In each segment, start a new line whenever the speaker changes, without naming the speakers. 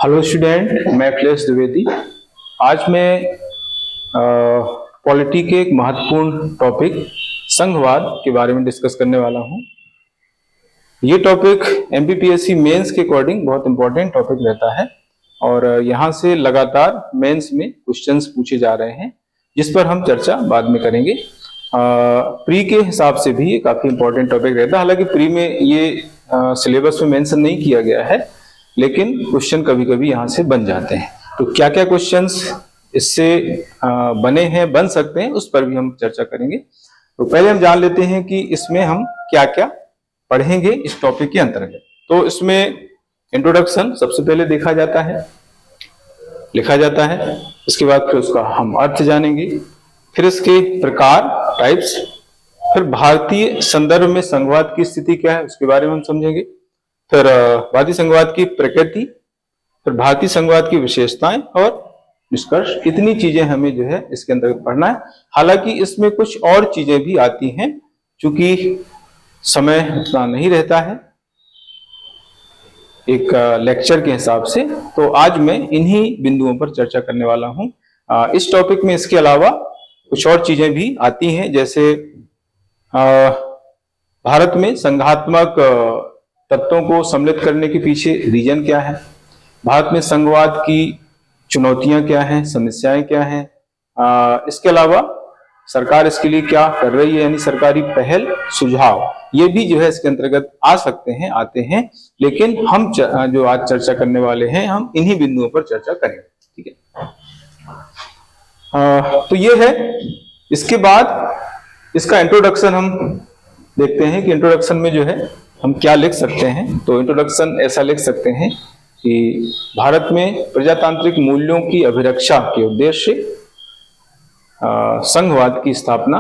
Hello student, मैं अखिलेश द्विवेदी। आज मैं पॉलिटी के एक महत्वपूर्ण टॉपिक संघवाद के बारे में डिस्कस करने वाला हूं। ये टॉपिक एमपीपीएससी मेंस के अकॉर्डिंग बहुत इंपॉर्टेंट टॉपिक रहता है और यहाँ से लगातार मेंस में क्वेश्चंस पूछे जा रहे हैं, जिस पर हम चर्चा बाद में करेंगे। प्री के हिसाब से भी ये काफी इंपॉर्टेंट टॉपिक रहता है। हालांकि प्री में ये सिलेबस में मेंशन नहीं किया गया है, लेकिन क्वेश्चन कभी कभी यहाँ से बन जाते हैं। तो क्या क्या क्वेश्चंस इससे बने हैं, बन सकते हैं, उस पर भी हम चर्चा करेंगे। तो पहले हम जान लेते हैं कि इसमें हम क्या क्या पढ़ेंगे इस टॉपिक के अंतर्गत। तो इसमें इंट्रोडक्शन सबसे पहले देखा जाता है, लिखा जाता है। इसके बाद फिर उसका हम अर्थ जानेंगे, फिर इसके प्रकार, टाइप्स, फिर भारतीय संदर्भ में संघवाद की स्थिति क्या है उसके बारे में हम समझेंगे, फिर भारतीय संघवाद की प्रकृति, फिर भारतीय संघवाद की विशेषताएं और निष्कर्ष। इतनी चीजें हमें जो है इसके अंतर्गत पढ़ना है। हालांकि इसमें कुछ और चीजें भी आती हैं, चूंकि समय उतना नहीं रहता है एक लेक्चर के हिसाब से, तो आज मैं इन्हीं बिंदुओं पर चर्चा करने वाला हूं। इस टॉपिक में इसके अलावा कुछ और चीजें भी आती हैं, जैसे भारत में संघात्मक तत्वों को सम्मिलित करने के पीछे रीजन क्या है, भारत में संघवाद की चुनौतियां क्या हैं, समस्याएं क्या हैं, इसके अलावा सरकार इसके लिए क्या कर रही है, यानी सरकारी पहल, सुझाव, ये भी जो है इसके अंतर्गत आ सकते हैं, आते हैं। लेकिन हम जो आज चर्चा करने वाले हैं, हम इन्हीं बिंदुओं पर चर्चा करेंगे। ठीक है, तो ये है। इसके बाद इसका इंट्रोडक्शन हम देखते हैं कि इंट्रोडक्शन में जो है हम क्या लिख सकते हैं। तो इंट्रोडक्शन ऐसा लिख सकते हैं कि भारत में प्रजातांत्रिक मूल्यों की अभिरक्षा के उद्देश्य से संघवाद की स्थापना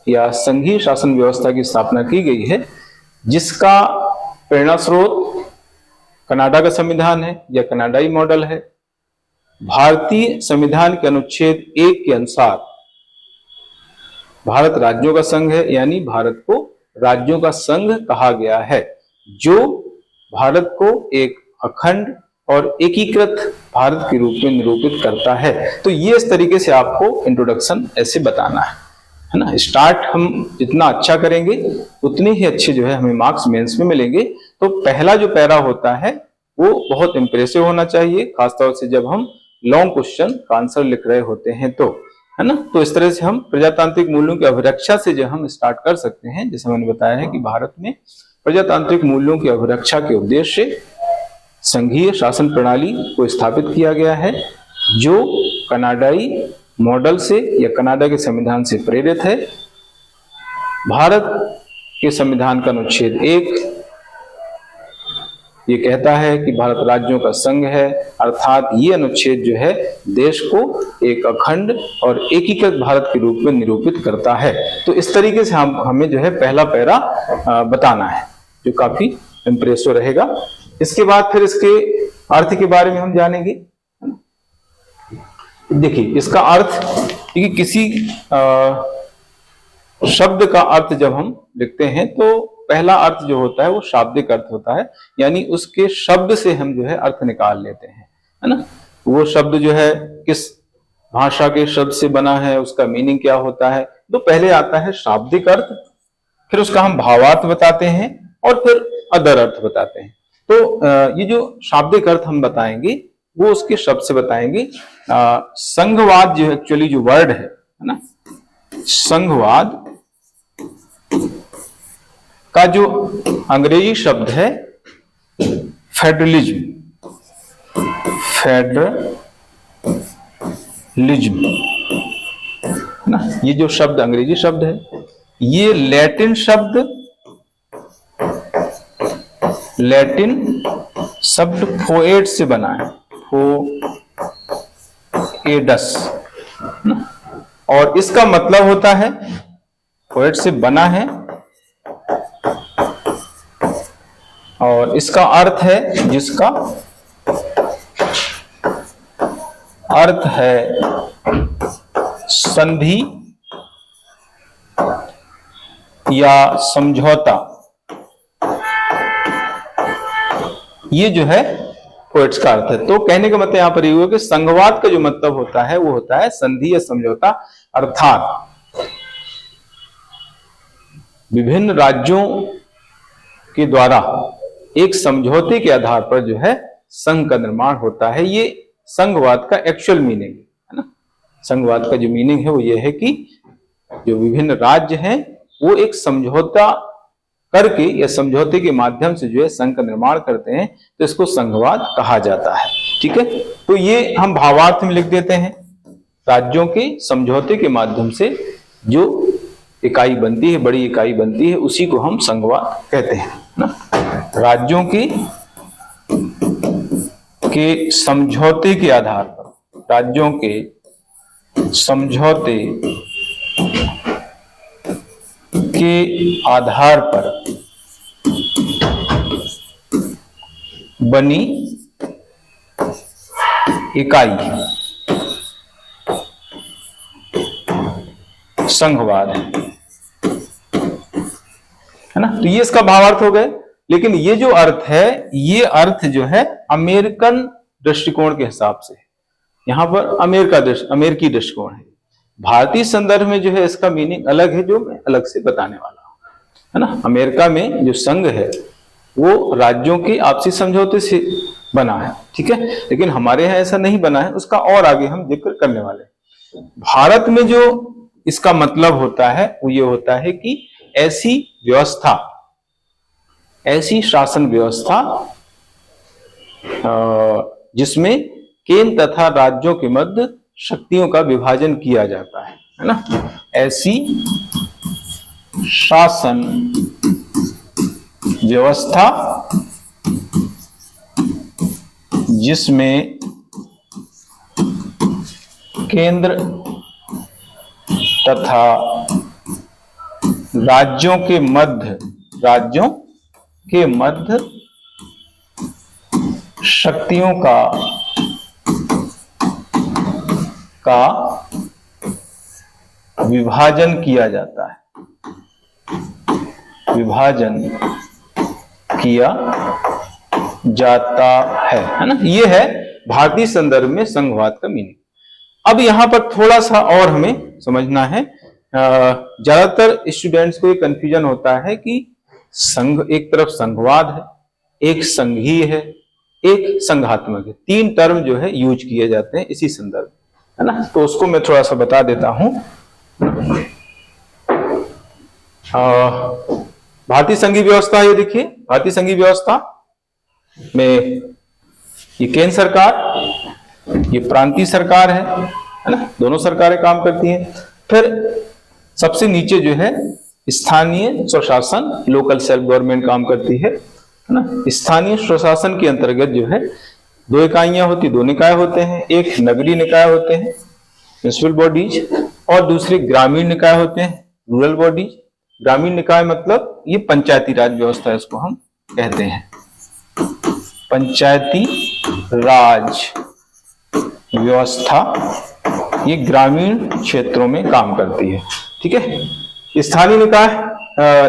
या संघीय शासन व्यवस्था की स्थापना की गई है, जिसका प्रेरणा स्रोत कनाडा का संविधान है या कनाडाई मॉडल है। भारतीय संविधान के अनुच्छेद 1 के अनुसार भारत राज्यों का संघ है, यानी भारत को राज्यों का संघ कहा गया है, जो भारत को एक अखंड और एकीकृत भारत के रूप में निरूपित करता है। तो ये इस तरीके से आपको इंट्रोडक्शन ऐसे बताना है ना। स्टार्ट हम जितना अच्छा करेंगे उतने ही अच्छे जो है हमें मार्क्स मेंस में मिलेंगे। तो पहला जो पैरा होता है वो बहुत इंप्रेसिव होना चाहिए, खासतौर से जब हम लॉन्ग क्वेश्चन का आंसर लिख रहे होते हैं, तो है ना। तो इस तरह से हम प्रजातांत्रिक मूल्यों की अभिरक्षा से जो हम स्टार्ट कर सकते हैं। जैसे मैंने बताया है कि भारत में प्रजातांत्रिक मूल्यों की अभिरक्षा के उद्देश्य से संघीय शासन प्रणाली को स्थापित किया गया है, जो कनाडाई मॉडल से या कनाडा के संविधान से प्रेरित है। भारत के संविधान का अनुच्छेद 1 ये कहता है कि भारत राज्यों का संघ है, अर्थात ये अनुच्छेद जो है देश को एक अखंड और एकीकृत भारत के रूप में निरूपित करता है। तो इस तरीके से हमें जो है पहला पैरा बताना है, जो काफी इंप्रेसिव रहेगा। इसके बाद फिर इसके अर्थ के बारे में हम जानेंगे। देखिए, इसका अर्थ कि किसी शब्द का अर्थ जब हम लिखते हैं तो पहला अर्थ जो होता है वो शाब्दिक अर्थ होता है, यानी उसके शब्द से हम जो है अर्थ निकाल लेते हैं, है ना। वो शब्द जो है किस भाषा के शब्द से बना है, उसका मीनिंग क्या होता है। तो पहले आता है शाब्दिक अर्थ, फिर उसका हम भावार्थ बताते हैं और फिर अदर अर्थ बताते हैं। तो ये जो शाब्दिक अर्थ हम बताएंगे वो उसके शब्द से बताएंगे। संघवाद जो एक्चुअली जो वर्ड है ना, संघवाद का जो अंग्रेजी शब्द है फेडरलिज्म, फेडरलिज्म ना, ये जो शब्द अंग्रेजी शब्द है, ये लैटिन शब्द फोएड से बना है, फोएडस ना, और इसका मतलब होता है, फोएड से बना है और इसका अर्थ है, जिसका अर्थ है संधि या समझौता। ये जो है पोएट्स का अर्थ है। तो कहने का मतलब यहां पर ये हुआ कि संघवाद का जो मतलब होता है वो होता है संधि या समझौता, अर्थात विभिन्न राज्यों के द्वारा एक समझौते के आधार पर जो है संघ का निर्माण होता है। ये संघवाद का एक्चुअल मीनिंग है ना। संघवाद का जो मीनिंग है वो ये है कि जो विभिन्न राज्य हैं वो एक समझौता करके या समझौते के माध्यम से जो है संघ का निर्माण करते हैं, तो इसको संघवाद कहा जाता है। ठीक है, तो ये हम भावार्थ में लिख देते हैं। राज्यों के समझौते के माध्यम से जो इकाई बनती है, बड़ी इकाई बनती है, उसी को हम संघवाद कहते हैं ना। राज्यों के समझौते के आधार पर, राज्यों के समझौते के आधार पर बनी इकाई संघवाद है ना। तो ये इसका भावार्थ हो गए। लेकिन ये जो अर्थ है, ये अर्थ जो है अमेरिकन दृष्टिकोण के हिसाब से, यहां पर अमेरिकी दृष्टिकोण है। भारतीय संदर्भ में जो है इसका मीनिंग अलग है, जो मैं अलग से बताने वाला हूं, है ना। अमेरिका में जो संघ है वो राज्यों के आपसी समझौते से बना है, ठीक है। लेकिन हमारे यहाँ ऐसा नहीं बना है, उसका और आगे हम जिक्र करने वाले हैं। भारत में जो इसका मतलब होता है वो ये होता है कि ऐसी व्यवस्था, ऐसी शासन व्यवस्था जिसमें केंद्र तथा राज्यों के मध्य शक्तियों का विभाजन किया जाता है ना। ऐसी शासन व्यवस्था जिसमें केंद्र तथा राज्यों के मध्य शक्तियों का विभाजन किया जाता है, विभाजन किया जाता है ना। ये है भारतीय संदर्भ में संघवाद का मीनिंग। अब यहां पर थोड़ा सा और हमें समझना है। ज्यादातर स्टूडेंट्स को ये कंफ्यूजन होता है कि संघ, एक तरफ संघवाद है, एक संघीय है, एक संघात्मक है। तीन टर्म जो है यूज किए जाते हैं इसी संदर्भ, है ना। तो उसको मैं थोड़ा सा बता देता हूं। भारतीय संघीय व्यवस्था, ये देखिए, भारतीय संघीय व्यवस्था में ये केंद्र सरकार, ये प्रांतीय सरकार है ना। दोनों सरकारें काम करती हैं। फिर सबसे नीचे जो है स्थानीय स्वशासन, लोकल सेल्फ गवर्नमेंट काम करती है ना। स्थानीय स्वशासन के अंतर्गत जो है दो इकाइयां होती, दो निकाय होते हैं। एक नगरीय निकाय होते हैं, म्युनिसिपल बॉडीज, और दूसरे ग्रामीण निकाय होते हैं, रूरल बॉडीज। ग्रामीण निकाय मतलब ये पंचायती राज व्यवस्था, इसको हम कहते हैं पंचायती राज व्यवस्था। ये ग्रामीण क्षेत्रों में काम करती है, ठीक है। स्थानीय निकाय,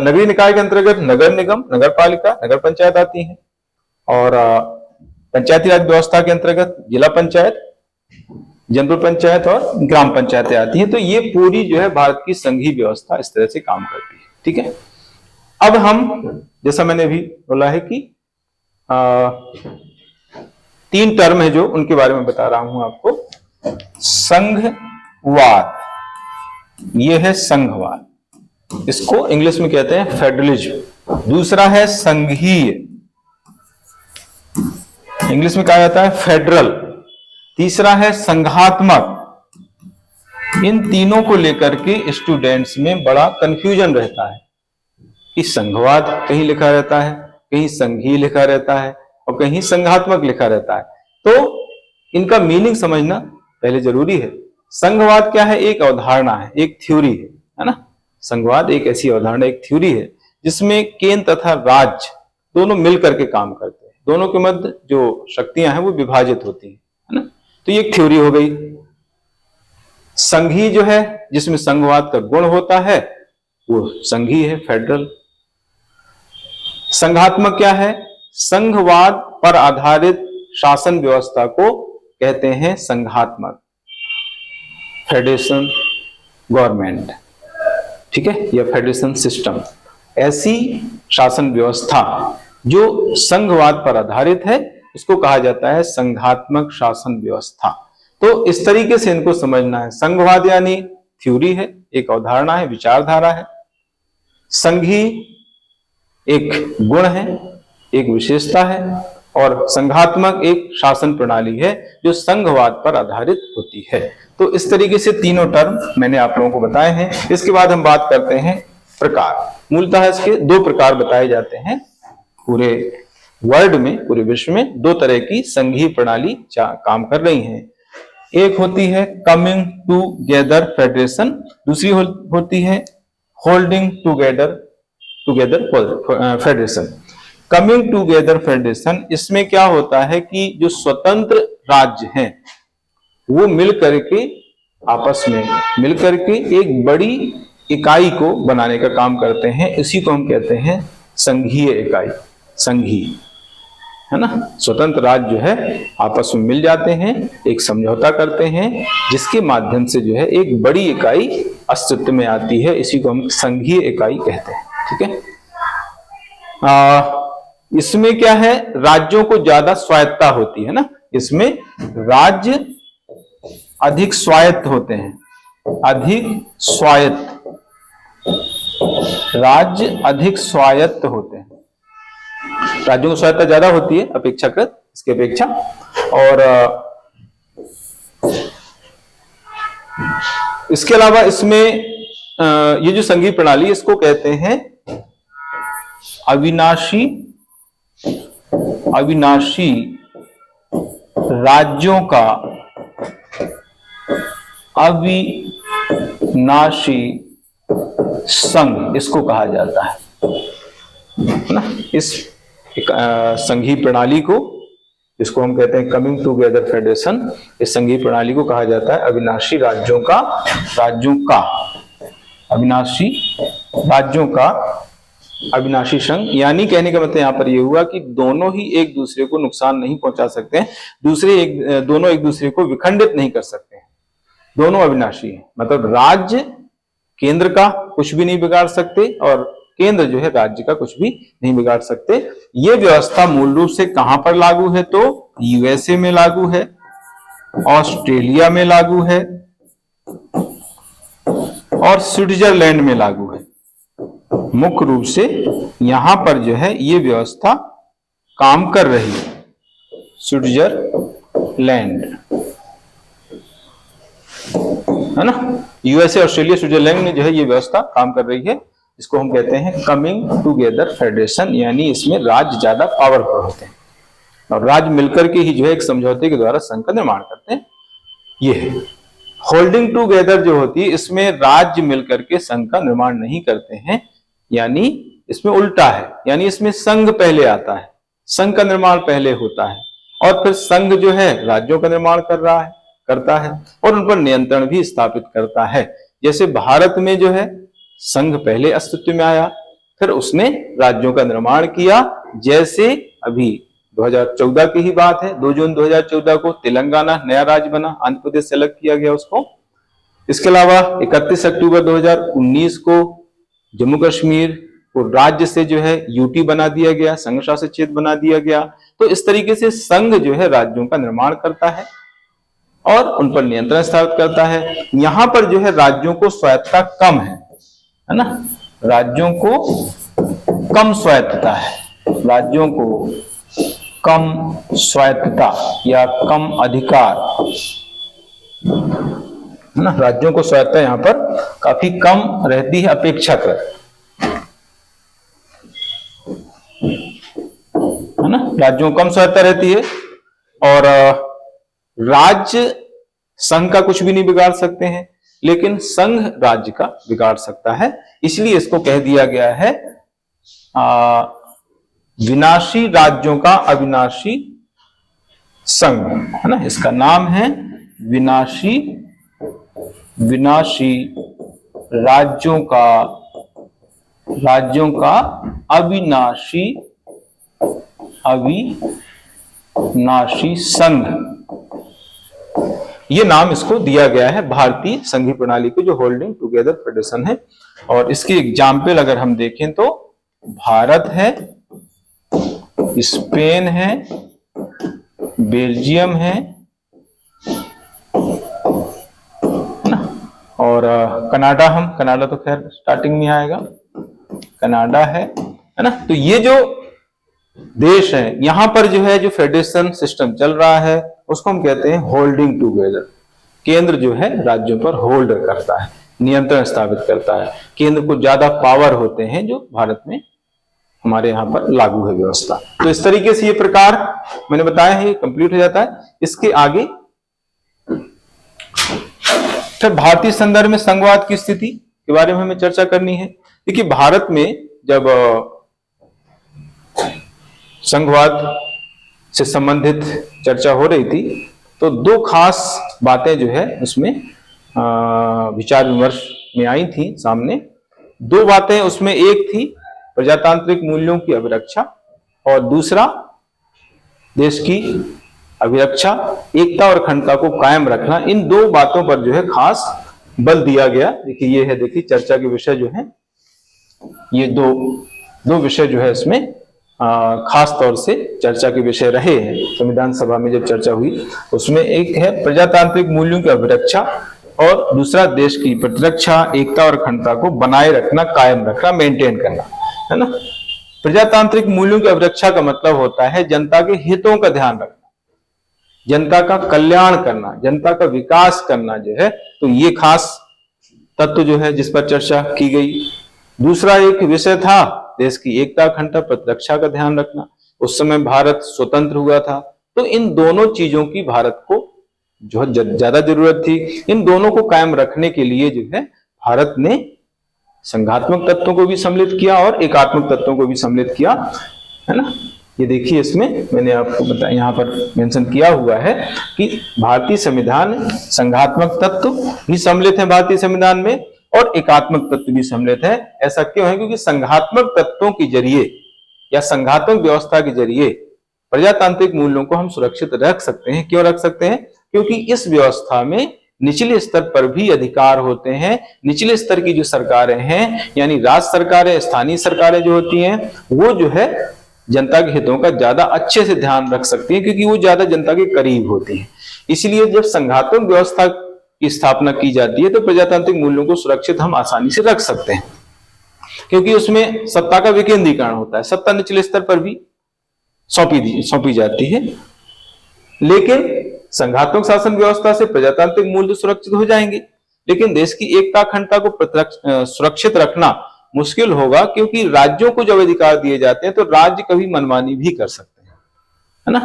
नगरीय निकाय के अंतर्गत नगर निगम, नगर पालिका, नगर पंचायत आती है। और पंचायती राज व्यवस्था के अंतर्गत जिला पंचायत, जनपद पंचायत और ग्राम पंचायतें आती हैं। तो ये पूरी जो है भारत की संघीय व्यवस्था इस तरह से काम करती है, ठीक है। अब हम, जैसा मैंने अभी बोला है कि तीन टर्म है जो, उनके बारे में बता रहा हूं आपको। संघवाद, ये है संघवाद, इसको इंग्लिश में कहते हैं फेडरलिज्म। दूसरा है संघीय, इंग्लिश में कहा जाता है फेडरल। तीसरा है संघात्मक। इन तीनों को लेकर के स्टूडेंट्स में बड़ा कंफ्यूजन रहता है कि संघवाद कहीं लिखा रहता है, कहीं संघीय लिखा रहता है और कहीं संघात्मक लिखा रहता है। तो इनका मीनिंग समझना पहले जरूरी है। संघवाद क्या है? एक अवधारणा है, एक थ्योरी है ना। संघवाद एक ऐसी अवधारणा, एक थ्योरी है जिसमें केंद्र तथा राज्य दोनों मिलकर के काम करते हैं, दोनों के मध्य जो शक्तियां हैं वो विभाजित होती हैं, है ना। तो ये एक थ्योरी हो गई। संघीय जो है, जिसमें संघवाद का गुण होता है, वो संघीय है, फेडरल। संघात्मक क्या है? संघवाद पर आधारित शासन व्यवस्था को कहते हैं संघात्मक, फेडरेशन गवर्नमेंट, ठीक है, या फेडरेशन सिस्टम। ऐसी शासन व्यवस्था जो संघवाद पर आधारित है उसको कहा जाता है संघात्मक शासन व्यवस्था। तो इस तरीके से इनको समझना है। संघवाद यानी थ्योरी है, एक अवधारणा है, विचारधारा है। संघी एक गुण है, एक विशेषता है, और संघात्मक एक शासन प्रणाली है जो संघवाद पर आधारित होती है। तो इस तरीके से तीनों टर्म मैंने आप लोगों को बताए हैं। इसके बाद हम बात करते हैं प्रकार। मूलतः इसके दो प्रकार बताए जाते हैं। पूरे वर्ल्ड में, पूरे विश्व में दो तरह की संघीय प्रणाली काम कर रही हैं। एक होती है कमिंग टूगेदर फेडरेशन, दूसरी होती है holding together federation. Coming together federation, इसमें क्या होता है कि जो स्वतंत्र राज्य हैं वो मिल करके, आपस में मिल करके एक बड़ी इकाई को बनाने का काम करते हैं। इसी को हम कहते हैं संघीय इकाई, संघीय, है ना। स्वतंत्र राज्य जो है आपस में मिल जाते हैं, एक समझौता करते हैं, जिसके माध्यम से जो है एक बड़ी इकाई अस्तित्व में आती है। इसी को हम संघीय इकाई कहते हैं, ठीक है। इसमें क्या है, राज्यों को ज्यादा स्वायत्तता होती है ना, इसमें राज्य अधिक स्वायत्त होते हैं, अधिक स्वायत्त, राज्य अधिक स्वायत्त होते हैं। राज्यों की स्वायत्तता ज्यादा होती है अपेक्षाकृत, इसके अपेक्षा। और इसके अलावा इसमें ये जो संघीय प्रणाली, इसको कहते हैं अविनाशी राज्यों का अविनाशी संघ, इसको कहा जाता है ना। इस संघीय प्रणाली को, इसको हम कहते हैं कमिंग टूगेदर फेडरेशन, इस संघीय प्रणाली को कहा जाता है अविनाशी राज्यों का अविनाशी संघ। यानी कहने का मतलब यहां पर यह हुआ कि दोनों ही एक दूसरे को नुकसान नहीं पहुंचा सकते हैं, दोनों एक दूसरे को विखंडित नहीं कर सकते हैं, दोनों अविनाशी हैं। मतलब राज्य केंद्र का कुछ भी नहीं बिगाड़ सकते और केंद्र जो है राज्य का कुछ भी नहीं बिगाड़ सकते। ये व्यवस्था मूल रूप से कहां पर लागू है, तो यूएसए में लागू है, ऑस्ट्रेलिया में लागू है और स्विट्जरलैंड में लागू है। मुख्य रूप से यहां पर जो है ये व्यवस्था काम कर रही है, स्विट्जरलैंड, है ना। यूएसए, ऑस्ट्रेलिया, स्विट्जरलैंड में जो है ये व्यवस्था काम कर रही है। इसको हम कहते हैं कमिंग टूगेदर फेडरेशन, यानी इसमें राज्य ज्यादा पावरफुल होते हैं और राज्य मिलकर के ही जो है एक समझौते के द्वारा संघ का निर्माण करते हैं। ये है होल्डिंग टूगेदर जो होती है, इसमें राज्य मिलकर के संघ का निर्माण नहीं करते हैं, यानी इसमें उल्टा है। यानी इसमें संघ पहले आता है, संघ का निर्माण पहले होता है और फिर संघ जो है राज्यों का निर्माण करता है और उन पर नियंत्रण भी स्थापित करता है। जैसे भारत में जो है संघ पहले अस्तित्व में आया, फिर उसने राज्यों का निर्माण किया। जैसे अभी 2014 की ही बात है, 2 जून 2014 को तेलंगाना नया राज्य बना, आंध्र प्रदेश से अलग किया गया उसको। इसके अलावा 31 अक्टूबर 2019 को जम्मू कश्मीर को राज्य से जो है यूटी बना दिया गया, संघ शासित क्षेत्र बना दिया गया। तो इस तरीके से संघ जो है राज्यों का निर्माण करता है और उन पर नियंत्रण स्थापित करता है। यहां पर जो है राज्यों को स्वायत्तता कम है ना, राज्यों को कम स्वायत्तता है, राज्यों को कम स्वायत्तता या कम अधिकार, है ना। राज्यों को स्वायत्तता यहां पर काफी कम रहती है अपेक्षाकृत, है ना। राज्यों को कम स्वायत्तता रहती है और राज्य संघ का कुछ भी नहीं बिगाड़ सकते हैं, लेकिन संघ राज्य का बिगाड़ सकता है। इसलिए इसको कह दिया गया है विनाशी राज्यों का अविनाशी संघ, है ना। इसका नाम है विनाशी राज्यों का अविनाशी नाशी संघ, ये नाम इसको दिया गया है भारतीय संघीय प्रणाली के जो होल्डिंग टुगेदर फेडरेशन है। और इसकी एग्जाम्पल अगर हम देखें तो भारत है, स्पेन है, बेल्जियम है ना, और कनाडा तो खैर स्टार्टिंग में आएगा, कनाडा है ना। तो ये जो देश है, यहां पर जो है जो फेडरेशन सिस्टम चल रहा है उसको हम कहते हैं होल्डिंग टुगेदर। केंद्र जो है राज्यों पर होल्ड करता है, नियंत्रण स्थापित करता है, केंद्र को ज्यादा पावर होते हैं जो भारत में हमारे यहाँ पर लागू है व्यवस्था। तो इस तरीके से ये प्रकार मैंने बताया है, कंप्लीट हो जाता है। इसके आगे फिर भारतीय संदर्भ में संघवाद की स्थिति के बारे में हमें चर्चा करनी है। देखिए भारत में जब संघवाद से संबंधित चर्चा हो रही थी तो दो खास बातें जो है उसमें विचार विमर्श में आई थी सामने। दो बातें उसमें, एक थी प्रजातांत्रिक मूल्यों की अभिरक्षा और दूसरा देश की अभिरक्षा, एकता और अखंडता को कायम रखना। इन दो बातों पर जो है खास बल दिया गया। देखिए ये है, देखिए चर्चा के विषय जो है, ये दो विषय जो है इसमें खास तौर से चर्चा के विषय रहे हैं संविधान सभा में जब चर्चा हुई। उसमें एक है प्रजातांत्रिक मूल्यों की अभिरक्षा और दूसरा देश की प्रतिरक्षा, एकता और अखंडता को बनाए रखना, कायम रखना, मेंटेन करना, है ना। प्रजातांत्रिक मूल्यों की अभिरक्षा का मतलब होता है जनता के हितों का ध्यान रखना, जनता का कल्याण करना, जनता का विकास करना जो है। तो ये खास तत्व जो है जिस पर चर्चा की गई। दूसरा एक विषय था देश की एकता, अखंडता, प्रतिरक्षा का ध्यान रखना। उस समय भारत स्वतंत्र हुआ था, तो इन दोनों चीजों की भारत को जो ज्यादा जरूरत थी। इन दोनों को कायम रखने के लिए जो है भारत ने संघात्मक तत्वों को भी सम्मिलित किया और एकात्मक तत्वों को भी सम्मिलित किया, है ना। ये देखिए इसमें मैंने आपको बताया, यहाँ पर मेंशन किया हुआ है कि भारतीय संविधान संघात्मक तत्व भी सम्मिलित है भारतीय संविधान में और एकात्मक तत्व भी सम्मिलित है। ऐसा क्यों है? क्योंकि संघात्मक तत्वों के जरिए या संघात्मक व्यवस्था के जरिए प्रजातांत्रिक मूल्यों को हम सुरक्षित रख सकते हैं। क्यों रख सकते हैं? क्योंकि इस व्यवस्था में निचले स्तर पर भी अधिकार होते हैं। निचले स्तर की जो सरकारें हैं, यानी राज्य सरकारें, स्थानीय सरकारें जो होती हैं, वो जो है जनता के हितों का ज्यादा अच्छे से ध्यान रख सकती हैं, क्योंकि वो ज्यादा जनता के करीब होती हैं। इसलिए जब संघात्मक व्यवस्था की स्थापना की जाती है तो प्रजातांत्रिक मूल्यों को सुरक्षित हम आसानी से रख सकते हैं, क्योंकि उसमें सत्ता का विकेंद्रीकरण होता है। सत्ता निचले स्तर पर भी सौंपी जाती है। लेकिन संघात्मक शासन व्यवस्था से प्रजातांत्रिक मूल्य सुरक्षित हो जाएंगे, लेकिन देश की एकता, अखंडता को सुरक्षित रखना मुश्किल होगा, क्योंकि राज्यों को जब अधिकार दिए जाते हैं तो राज्य कभी मनमानी भी कर सकते हैं, है ना।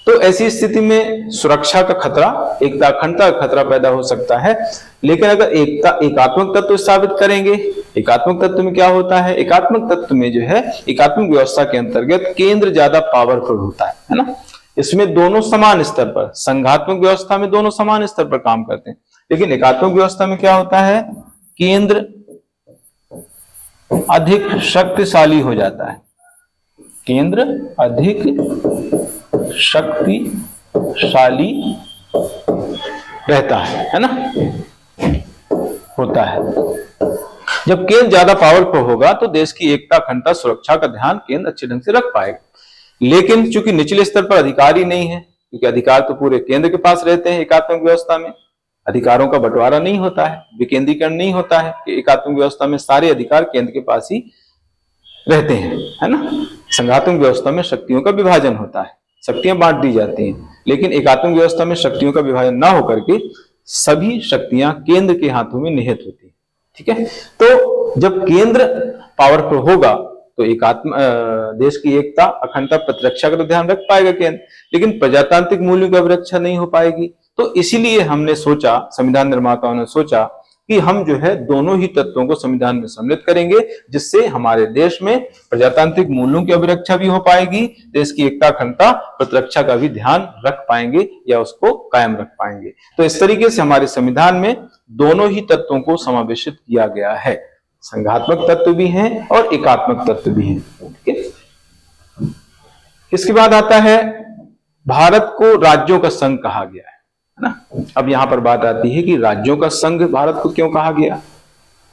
तो ऐसी स्थिति में सुरक्षा का खतरा, एकता, अखंडता का खतरा पैदा हो सकता है। लेकिन अगर एकात्मक तत्व स्थापित करेंगे, एकात्मक तत्व में क्या होता है? एकात्मक तत्व में जो है, एकात्मक व्यवस्था के अंतर्गत केंद्र ज्यादा पावरफुल होता है ना। इसमें दोनों समान स्तर पर, संघात्मक व्यवस्था में दोनों समान स्तर पर काम करते हैं, लेकिन एकात्मक व्यवस्था में क्या होता है? केंद्र अधिक शक्तिशाली हो जाता है, केंद्र अधिक शक्तिशाली रहता है ना, होता है। जब केंद्र ज्यादा पावरफुल होगा तो देश की एकता, अखंडता, सुरक्षा का ध्यान केंद्र अच्छे ढंग से रख पाएगा। लेकिन चूंकि निचले स्तर पर अधिकार ही नहीं है, क्योंकि अधिकार तो पूरे केंद्र के पास रहते हैं, एकात्मक व्यवस्था में अधिकारों का बंटवारा नहीं होता है, विकेंद्रीकरण नहीं होता है कि एकात्मक व्यवस्था में सारे अधिकार केंद्र के पास ही रहते हैं, है ना। संघात्मक व्यवस्था में शक्तियों का विभाजन होता है, शक्तियां बांट दी जाती हैं, लेकिन एकात्मक व्यवस्था में शक्तियों का विभाजन ना होकर के सभी शक्तियां केंद्र के हाथों में निहित होती है। ठीक है, तो जब केंद्र पावरफुल होगा तो देश की एकता, अखंडता, प्रतिरक्षा का तो ध्यान रख पाएगा केंद्र, लेकिन प्रजातांत्रिक मूल्यों की अभिरक्षा नहीं हो पाएगी। तो इसीलिए हमने सोचा, संविधान निर्माताओं ने सोचा कि हम जो है दोनों ही तत्वों को संविधान में सम्मिलित करेंगे, जिससे हमारे देश में प्रजातांत्रिक मूल्यों की अभिरक्षा भी हो पाएगी, देश की एकता, अखंडता, प्रतिरक्षा का भी ध्यान रख पाएंगे या उसको कायम रख पाएंगे। तो इस तरीके से हमारे संविधान में दोनों ही तत्वों को समावेशित किया गया है, संघात्मक तत्व भी हैं और एकात्मक तत्व भी हैं। ठीक है, इसके बाद आता है भारत को राज्यों का संघ कहा गया है ना। अब यहां पर बात आती है कि राज्यों का संघ भारत को क्यों कहा गया,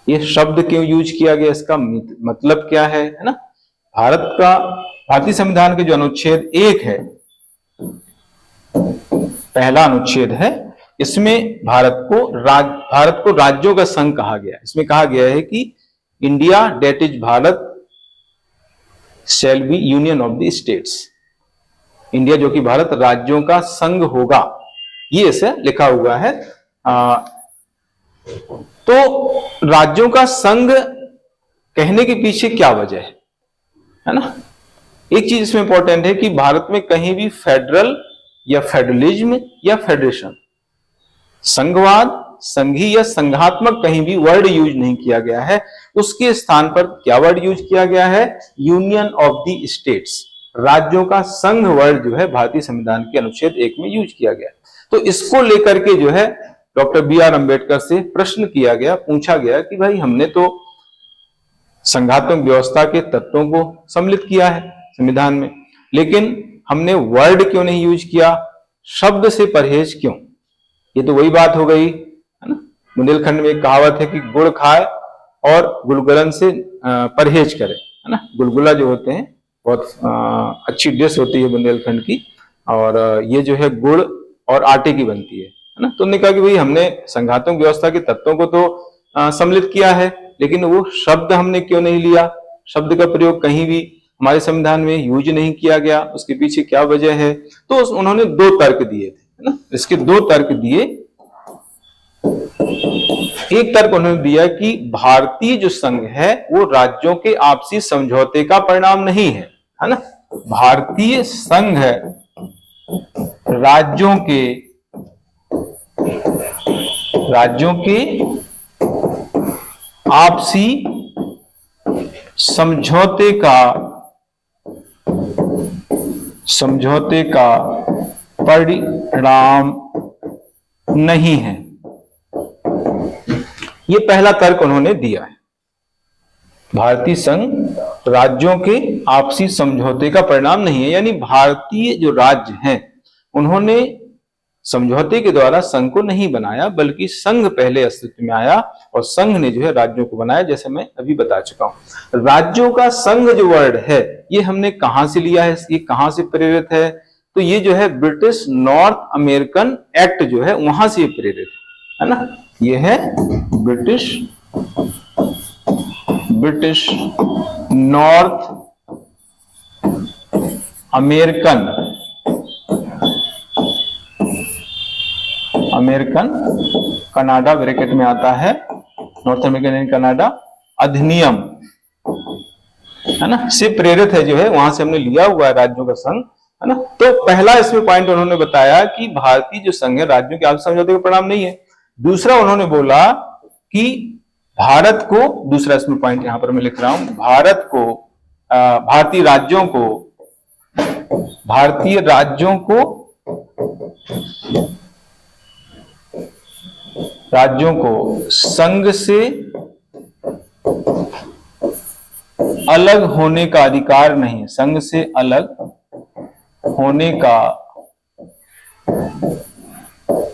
ये शब्द क्यों यूज किया गया, इसका मतलब क्या है ना। भारतीय संविधान के जो अनुच्छेद 1 है, पहला अनुच्छेद है, इसमें भारत को राज्यों का संघ कहा गया है। इसमें कहा गया है कि India that is Bharat shall be union of the states. India जो कि भारत राज्यों का संघ होगा, ये इसे लिखा हुआ है। तो राज्यों का संघ कहने के पीछे क्या वजह है ना। एक चीज इसमें इंपॉर्टेंट है कि भारत में कहीं भी फेडरल या फेडरलिज्म या फेडरेशन, संघवाद, संघी या संघात्मक कहीं भी वर्ड यूज नहीं किया गया है। उसके स्थान पर क्या वर्ड यूज किया गया है, यूनियन ऑफ द स्टेट्स, राज्यों का संघ वर्ड जो है भारतीय संविधान के अनुच्छेद 1 में यूज किया गया। तो इसको लेकर के जो है डॉक्टर बी.आर. अम्बेडकर से प्रश्न किया गया, पूछा गया कि भाई हमने तो संघात्मक व्यवस्था के तत्वों को सम्मिलित किया है संविधान में, लेकिन हमने वर्ड क्यों नहीं यूज किया, शब्द से परहेज क्यों। ये तो वही बात हो गई है ना। बुंदेलखंड में एक कहावत है कि गुड़ खाए और गुलगुलन से परहेज करे, है ना। गुलगुला जो होते हैं बहुत अच्छी डिश होती है बुंदेलखंड की, और ये जो है गुड़ और आटे की बनती है ना। तो उन्होंने कहा कि भाई हमने संघात्मक व्यवस्था के तत्वों को तो सम्मिलित किया है, लेकिन वो शब्द हमने क्यों नहीं लिया, शब्द का प्रयोग कहीं भी हमारे संविधान में यूज नहीं किया गया, उसके पीछे क्या वजह है। तो उन्होंने 2 तर्क दिए थे, है ना। इसके 2 तर्क दिए। एक तर्क उन्होंने दिया कि भारतीय जो संघ है वो राज्यों के आपसी समझौते का परिणाम नहीं है, है ना। भारतीय संघ है राज्यों के आपसी समझौते का परिणाम नहीं है। ये पहला तर्क उन्होंने दिया है। भारतीय संघ राज्यों के आपसी समझौते का परिणाम नहीं है, यानी भारतीय जो राज्य हैं उन्होंने समझौते के द्वारा संघ को नहीं बनाया, बल्कि संघ पहले अस्तित्व में आया और संघ ने जो है राज्यों को बनाया, जैसे मैं अभी बता चुका हूं। राज्यों का संघ जो वर्ड है ये हमने कहां से लिया है, ये कहां से प्रेरित है, तो ये जो है ब्रिटिश नॉर्थ अमेरिकन एक्ट जो है वहां से प्रेरित है ना। ये है British north American Canada bracket में आता है, नॉर्थ अमेरिकन कनाडा अधिनियम, है ना, से प्रेरित है जो है, वहां से हमने लिया हुआ है राज्यों का संघ, है ना। तो पहला इसमें पॉइंट उन्होंने बताया कि भारतीय जो संघ है राज्यों के आपसी समझौते का परिणाम नहीं है। दूसरा उन्होंने बोला कि भारत को, दूसरा इसमें पॉइंट यहां पर मैं लिख रहा हूं, भारतीय राज्यों को संघ से अलग होने का अधिकार नहीं है, संघ से अलग होने का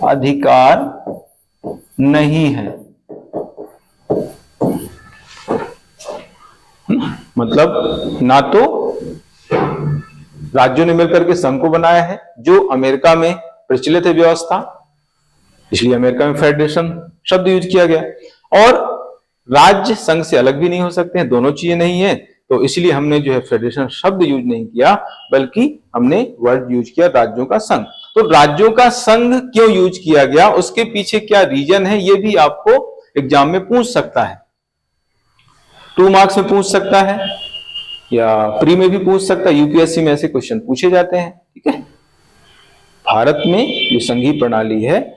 अधिकार नहीं है। मतलब ना तो राज्यों ने मिलकर के संघ को बनाया है, जो अमेरिका में प्रचलित है व्यवस्था, इसलिए अमेरिका में फेडरेशन शब्द यूज किया गया, और राज्य संघ से अलग भी नहीं हो सकते हैं, दोनों चीजें नहीं है, तो इसलिए हमने जो है फेडरेशन शब्द यूज नहीं किया, बल्कि हमने वर्ड यूज किया राज्यों का संघ। तो राज्यों का संघ क्यों यूज किया गया, उसके पीछे क्या रीजन है, ये भी आपको एग्जाम में पूछ सकता है, 2 मार्क्स में पूछ सकता है या प्री में भी पूछ सकता है, यूपीएससी में ऐसे क्वेश्चन पूछे जाते हैं। ठीक है, भारत में जो संघीय प्रणाली है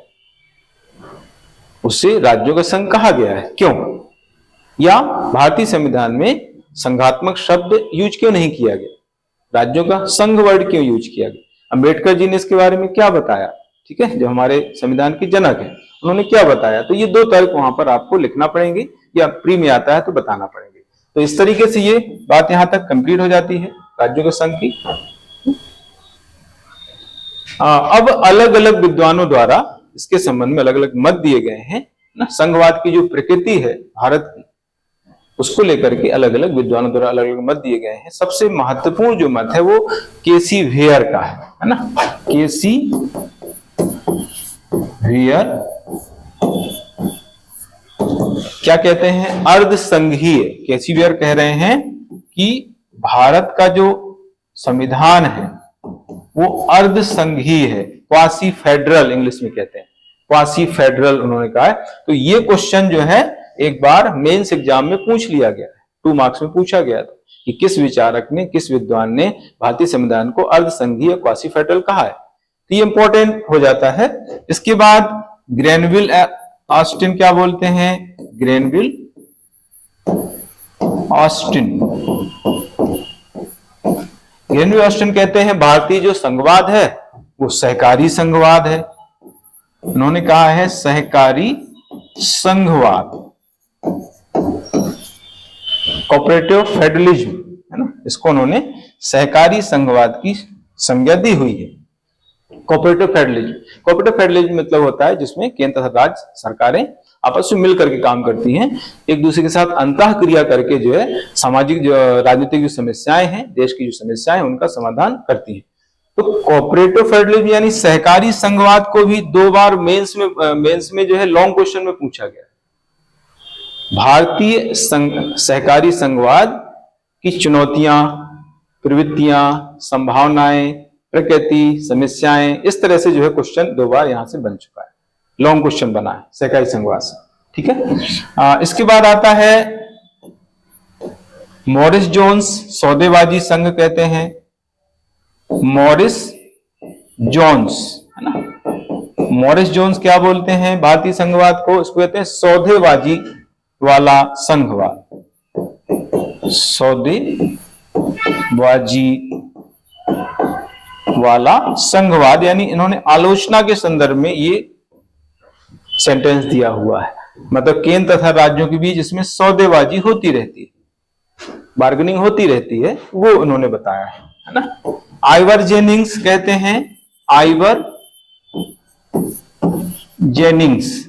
उसे राज्यों का संघ कहा गया है, क्यों, या भारतीय संविधान में संघात्मक शब्द यूज क्यों नहीं किया गया, राज्यों का संघ वर्ड क्यों यूज किया गया, अंबेडकर जी ने इसके बारे में क्या बताया। ठीक है, जो हमारे संविधान के जनक है उन्होंने क्या बताया। तो ये 2 तर्क वहां पर आपको लिखना पड़ेंगे, या प्री में आता है तो बताना पड़ेंगे। तो इस तरीके से ये बात यहां तक कंप्लीट हो जाती है राज्यों के संघ की। अब अलग अलग विद्वानों द्वारा इसके संबंध में अलग अलग मत दिए गए हैं ना। संघवाद की जो प्रकृति है भारत की, उसको लेकर के अलग अलग विद्वानों द्वारा अलग अलग मत दिए गए हैं। सबसे महत्वपूर्ण जो मत है वो केसी वेयर का है ना। केसी वेयर क्या कहते हैं? अर्ध संघीय। केसी वेयर कह रहे हैं कि भारत का जो संविधान है वो अर्ध संघीय है, क्वासी फेडरल इंग्लिश में कहते हैं, क्वासी फेडरल उन्होंने कहा है। तो ये क्वेश्चन जो है एक बार मेंस एग्जाम में पूछ लिया गया है, 2 मार्क्स में पूछा गया था कि किस विचारक ने, किस विद्वान ने भारतीय संविधान को अर्ध संघीय क्वासी फेडरल कहा है। तो ये इंपॉर्टेंट हो जाता है। इसके बाद ग्रेनविल ऑस्टिन क्या बोलते हैं? ग्रेनविल ऑस्टिन, ग्रेनविल ऑस्टिन कहते हैं भारतीय जो संघवाद है वो सहकारी संघवाद है। उन्होंने कहा है सहकारी संघवाद, कोऑपरेटिव फेडरलिज्म है ना, इसको उन्होंने सहकारी संघवाद की संज्ञा दी हुई है। कोऑपरेटिव फेडरलिज्म, कोऑपरेटिव फेडरलिज्म मतलब होता है जिसमें केंद्र तथा राज्य सरकारें आपस में मिलकर के काम करती हैं, एक दूसरे के साथ अंतः क्रिया करके जो है सामाजिक जो राजनीतिक जो समस्याएं हैं, देश की जो समस्याएं हैं उनका समाधान करती हैं। तो कोऑपरेटिव फेडरलिज्म यानी सहकारी संघवाद को भी 2 बार मेंस में जो है लॉन्ग क्वेश्चन में पूछा गया। भारतीय सहकारी संघवाद की चुनौतियां, प्रवृत्तियां, संभावनाएं, प्रकृति, समस्याएं, इस तरह से जो है क्वेश्चन 2 बार यहां से बन चुका है, लॉन्ग क्वेश्चन बना है सहकारी संघवाद से। ठीक है। इसके बाद आता है मॉरिस जोन्स सौदेबाजी संघ कहते हैं। मॉरिस जोन्स है ना, मॉरिस जोन्स क्या बोलते हैं भारतीय संघवाद को? इसको कहते हैं सौदेबाजी वाला संघवाद, सौदेबाजी वाला संघवाद, यानी इन्होंने आलोचना के संदर्भ में ये सेंटेंस दिया हुआ है। मतलब केंद्र तथा राज्यों के बीच इसमें सौदेबाजी होती रहती है, बार्गेनिंग होती रहती है, वो उन्होंने बताया है ना। आइवर जेनिंग्स कहते हैं, आइवर जेनिंग्स,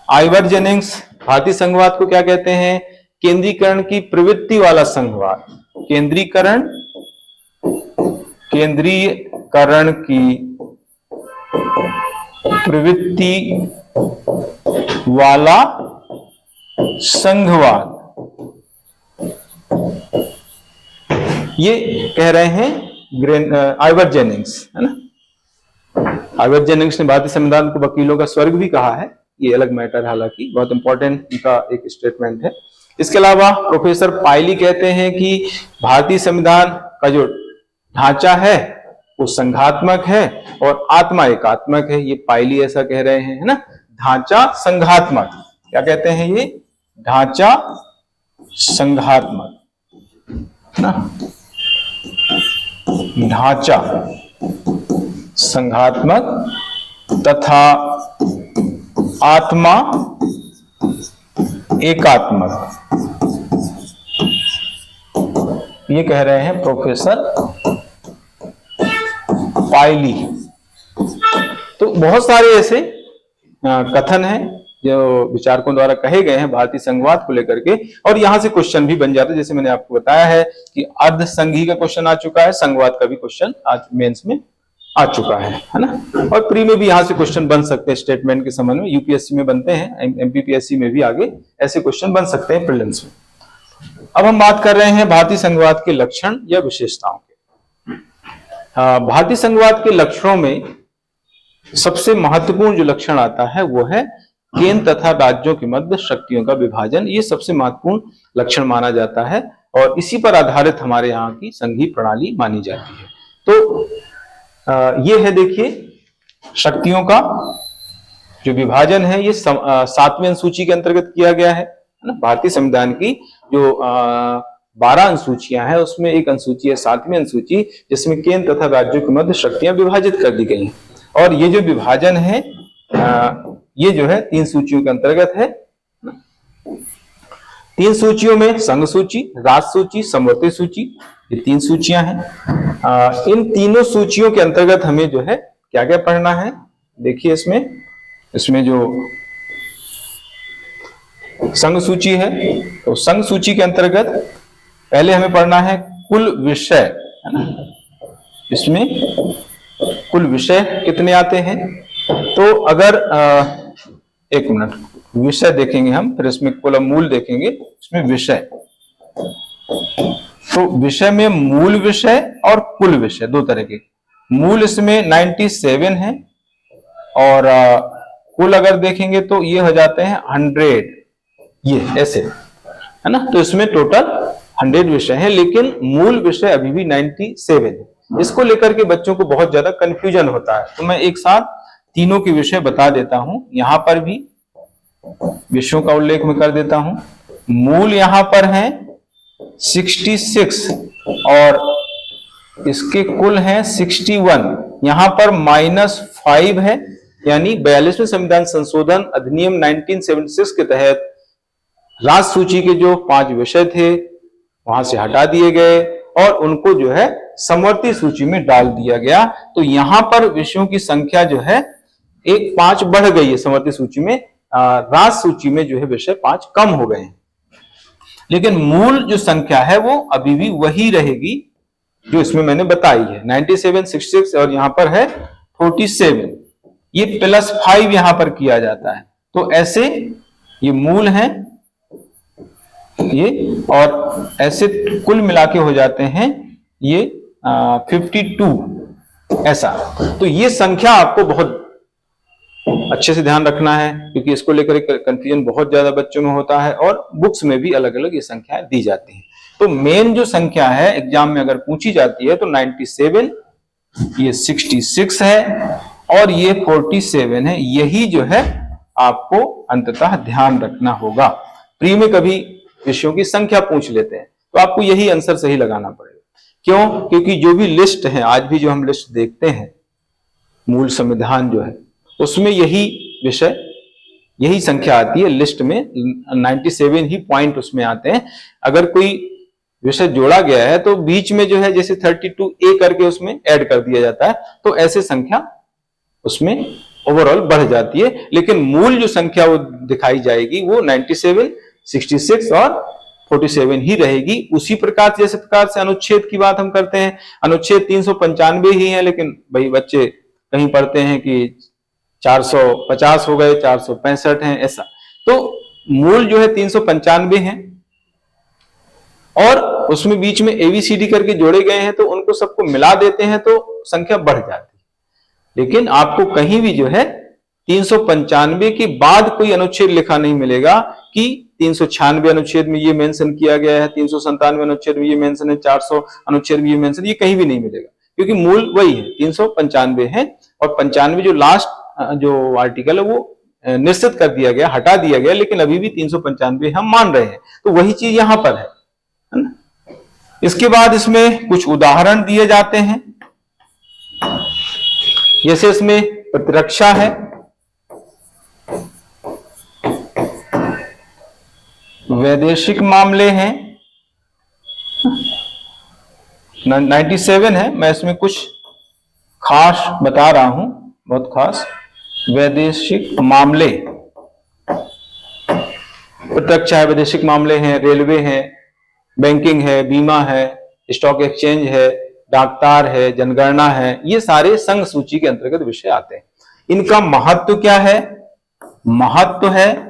आइवर जेनिंग्स भारतीय संघवाद को क्या कहते हैं? केंद्रीकरण की प्रवृत्ति वाला संघवाद, केंद्रीकरण की प्रवृत्ति वाला संघवाद, ये कह रहे हैं आइवर जेनिंग्स है ना। आइवर जेनिंग्स ने भारतीय संविधान को वकीलों का स्वर्ग भी कहा है, ये अलग मैटर है, हालांकि बहुत इंपॉर्टेंट इनका एक स्टेटमेंट है। इसके अलावा प्रोफेसर पायली कहते हैं कि भारतीय संविधान का जो ढांचा है वो संघात्मक है और आत्मा एकात्मक है। ये पायली ऐसा कह रहे हैं है ना, ढांचा संघात्मक, क्या कहते हैं ये? ढांचा संघात्मक ना, ढांचा संघात्मक तथा आत्मा एकात्मक, ये कह रहे हैं प्रोफेसर पायली। तो बहुत सारे ऐसे कथन हैं जो विचारकों द्वारा कहे गए हैं भारतीय संघवाद को लेकर के, और यहां से क्वेश्चन भी बन जाते हैं। जैसे मैंने आपको बताया है कि अर्ध संघी का क्वेश्चन आ चुका है, संघवाद का भी क्वेश्चन आज मेंस में आ चुका है ना। और प्री में भी यहां से क्वेश्चन बन सकते हैं स्टेटमेंट के संबंध में, यूपीएससी में बनते हैं, एमपीपीएससी में भी आगे ऐसे क्वेश्चन बन सकते हैं प्रीलिम्स में। अब हम बात कर रहे हैं भारतीय संघवाद के लक्षण या विशेषताओं के। भारतीय संघवाद के लक्षणों में सबसे महत्वपूर्ण जो लक्षण आता है वो है केंद्र तथा राज्यों के मध्य शक्तियों का विभाजन। ये सबसे महत्वपूर्ण लक्षण माना जाता है और इसी पर आधारित हमारे यहाँ की संघीय प्रणाली मानी जाती है। तो ये है, देखिए, शक्तियों का जो विभाजन है ये 7वें अनुसूची के अंतर्गत किया गया है ना। भारतीय संविधान की जो 12 अनुसूचियां हैं उसमें एक अनुसूची है 7वीं अनुसूची, जिसमें केंद्र तथा राज्यों के मध्य शक्तियां विभाजित कर दी गई हैं। और ये जो विभाजन है ये जो है 3 सूचियों के अंतर्गत है। 3 सूचियों में संघ सूची, राज सूची, समवर्ती सूची। ये 3 सूचियां हैं। इन तीनों सूचियों के अंतर्गत हमें जो है क्या क्या पढ़ना है, देखिए इसमें जो संघ सूची है, तो संघ सूची के अंतर्गत पहले हमें पढ़ना है कुल विषय, है ना। इसमें कुल विषय कितने आते हैं, तो अगर एक मिनट, विषय देखेंगे हम, फिर इसमें कुल मूल देखेंगे, इसमें विषय, तो विषय में मूल विषय और कुल विषय दो तरह के। मूल इसमें 97 है और कुल अगर देखेंगे तो ये हो जाते हैं 100, ये ऐसे, है ना। तो इसमें टोटल 100 विषय हैं, लेकिन मूल विषय अभी भी 97 है। इसको लेकर के बच्चों को बहुत ज्यादा कंफ्यूजन होता है, तो मैं एक साथ तीनों के विषय बता देता हूं। यहां पर भी विषयों का उल्लेख मैं कर देता हूं। मूल यहां पर है 66 और इसके कुल हैं 61। यहां पर -5 है, यानी 42वें संविधान संशोधन अधिनियम 1976 के तहत राष्ट्र सूची के जो 5 विषय थे वहां से हटा दिए गए और उनको जो है समवर्ती सूची में डाल दिया गया। तो यहां पर विषयों की संख्या जो है 5 बढ़ गई है समवर्ती सूची में, राष्ट्र सूची में जो है विषय 5 कम हो गए हैं, लेकिन मूल जो संख्या है वो अभी भी वही रहेगी जो इसमें मैंने बताई है, 97, 66 और यहां पर है 47। ये +5 यहां पर किया जाता है। तो ऐसे ये मूल है ये, और ऐसे कुल मिला के हो जाते हैं ये 52 ऐसा। तो ये संख्या आपको बहुत अच्छे से ध्यान रखना है, क्योंकि इसको लेकर कंफ्यूजन बहुत ज्यादा बच्चों में होता है और बुक्स में भी अलग अलग ये संख्याएं दी जाती हैं। तो मेन जो संख्या है एग्जाम में अगर पूछी जाती है तो 97, ये 66 है और ये 47 है। यही जो है आपको अंततः ध्यान रखना होगा। प्री में कभी विषयों की संख्या पूछ लेते हैं तो आपको यही आंसर सही लगाना पड़ेगा। क्यों? क्योंकि जो भी लिस्ट है, आज भी जो हम लिस्ट देखते हैं, मूल संविधान जो है उसमें यही विषय, यही संख्या आती है लिस्ट में, 97 ही पॉइंट उसमें आते हैं। अगर कोई विषय जोड़ा गया है तो बीच में जो है जैसे 32A करके उसमें ऐड कर दिया जाता है, तो ऐसे संख्या उसमें ओवरऑल बढ़ जाती है, लेकिन मूल जो संख्या वो दिखाई जाएगी वो 97, 66 और 47 ही रहेगी। उसी प्रकार जैसे प्रकार से अनुच्छेद की बात हम करते हैं, अनुच्छेद 395 ही है, लेकिन भाई बच्चे कहीं पढ़ते हैं कि 450 हो गए, 465 हैं, ऐसा। तो मूल जो है 395 है और उसमें बीच में ABCD करके जोड़े गए हैं, तो उनको सबको मिला देते हैं तो संख्या बढ़ जाती है। लेकिन आपको कहीं भी जो है 395 के बाद कोई अनुच्छेद लिखा नहीं मिलेगा कि 396 अनुच्छेद में ये मेंशन किया गया है, 397 अनुच्छेद में ये मेंशन है, 400 अनुच्छेद में ये मेंशन, ये कहीं भी नहीं मिलेगा, क्योंकि मूल वही है 395 है। और 95 जो लास्ट जो आर्टिकल है वो निश्चित कर दिया गया, हटा दिया गया, लेकिन अभी भी 395 हम मान रहे हैं। तो वही चीज यहां पर है ना। इसके बाद इसमें कुछ उदाहरण दिए जाते हैं, जैसे इसमें प्रतिरक्षा है, वैदेशिक मामले हैं, 97 है। मैं इसमें कुछ खास बता रहा हूं, बहुत खास। वैदेशिक मामले, प्रतिरक्षा है, वैदेशिक मामले हैं, रेलवे है, बैंकिंग है, बीमा है, स्टॉक एक्सचेंज है, डाकतार है, जनगणना है, ये सारे संघ सूची के अंतर्गत विषय आते हैं। इनका महत्व क्या है? महत्व है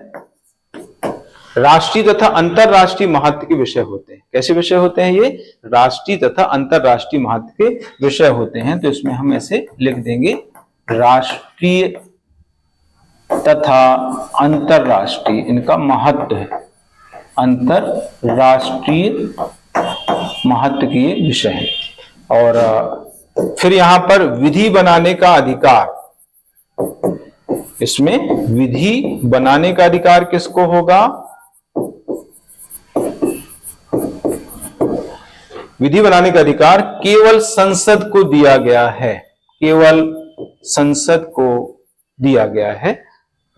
राष्ट्रीय तथा अंतरराष्ट्रीय महत्व के विषय होते हैं। कैसे विषय होते हैं ये? राष्ट्रीय तथा अंतरराष्ट्रीय महत्व के विषय होते हैं। तो इसमें हम ऐसे लिख देंगे, राष्ट्रीय तथा अंतरराष्ट्रीय इनका महत्व है, अंतरराष्ट्रीय महत्व के ये विषय है। और फिर यहां पर विधि बनाने का अधिकार, इसमें विधि बनाने का अधिकार किसको होगा? विधि बनाने का अधिकार केवल संसद को दिया गया है, केवल संसद को दिया गया है।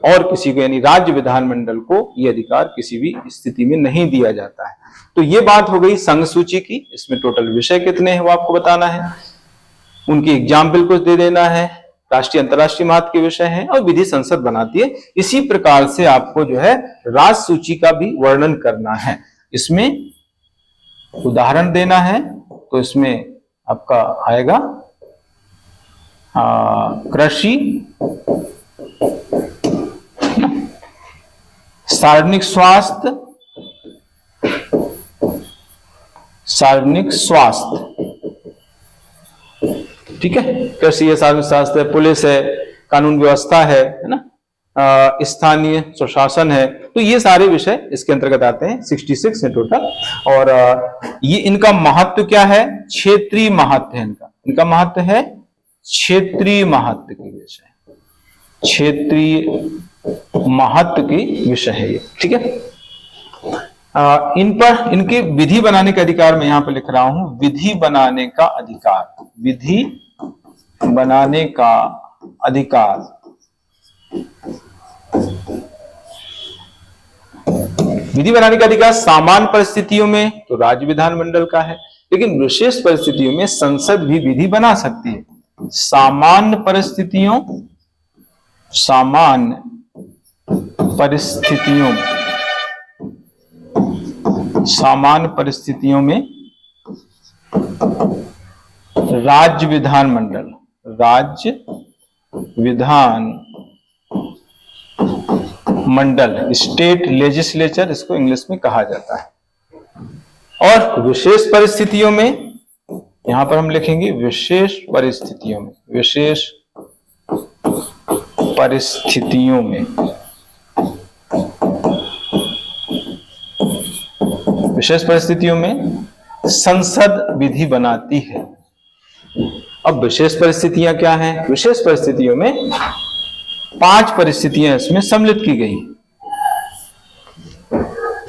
और किसी को यानी राज्य विधानमंडल को ये अधिकार किसी भी स्थिति में नहीं दिया जाता है। तो ये बात हो गई संघ सूची की। इसमें टोटल विषय कितने हैं वो आपको बताना है, उनकी एग्जाम्पल कुछ दे देना है, राष्ट्रीय अंतर्राष्ट्रीय महत्व के विषय हैं और विधि संसद बनाती है। इसी प्रकार से आपको जो है राज सूची का भी वर्णन करना है, इसमें उदाहरण देना है। तो इसमें आपका आएगा कृषि, सार्वजनिक स्वास्थ्य, सार्वजनिक स्वास्थ्य, ठीक है, कृषि है, सार्वजनिक स्वास्थ्य है, पुलिस है, कानून व्यवस्था है ना, स्थानीय स्वशासन है। तो ये सारे विषय इसके अंतर्गत आते हैं, 66 है टोटल। और ये इनका महत्व क्या है, क्षेत्रीय महत्व है इनका महत्व है क्षेत्रीय महत्व के विषय, क्षेत्रीय महत्व की विषय है ये, ठीक है। इन पर इनके विधि बनाने का अधिकार मैं यहां पर लिख रहा हूं, विधि बनाने का अधिकार, विधि बनाने का अधिकार। विधि बनाने का अधिकार सामान्य परिस्थितियों में तो राज्य विधानमंडल का है, लेकिन विशेष परिस्थितियों में संसद भी विधि बना सकती है। सामान्य परिस्थितियों में राज्य विधानमंडल, राज्य विधानमंडल, स्टेट लेजिस्लेचर इसको इंग्लिश में कहा जाता है। और विशेष परिस्थितियों में यहां पर हम लिखेंगे विशेष परिस्थितियों में, विशेष परिस्थितियों में, विशेष परिस्थितियों में संसद विधि बनाती है। अब विशेष परिस्थितियां क्या हैं? विशेष परिस्थितियों में 5 परिस्थितियां इसमें सम्मिलित की गई,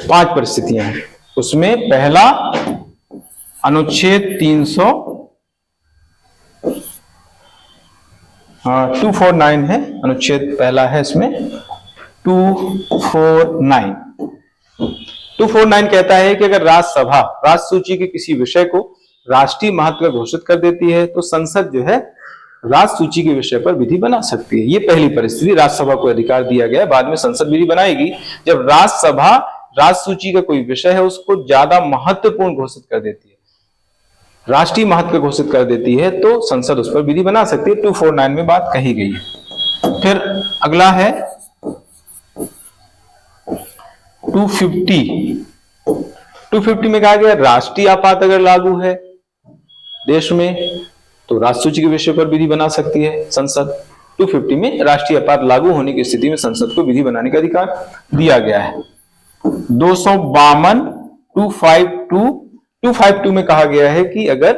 5 परिस्थितियां हैं। उसमें पहला अनुच्छेद 249 है, अनुच्छेद पहला है इसमें 249 कहता है कि अगर राज्यसभा राज्य सूची के किसी विषय को राष्ट्रीय महत्व घोषित कर देती है तो संसद जो है राज्य सूची के विषय पर विधि बना सकती है। ये पहली परिस्थिति, राज्यसभा को अधिकार दिया गया है, बाद में संसद विधि बनाएगी। जब राज्यसभा राज्य सूची का कोई विषय है उसको ज्यादा महत्वपूर्ण घोषित कर देती है, राष्ट्रीय महत्व घोषित कर देती है, तो संसद उस पर विधि बना सकती है। 249 में बात कही गई है। फिर अगला है 250 में कहा गया राष्ट्रीय आपात अगर लागू है देश में तो राज्य सूची के विषय पर विधि बना सकती है संसद। 250 में राष्ट्रीय आपात लागू होने की स्थिति में संसद को विधि बनाने का अधिकार दिया गया है। 252 252 में कहा गया है कि अगर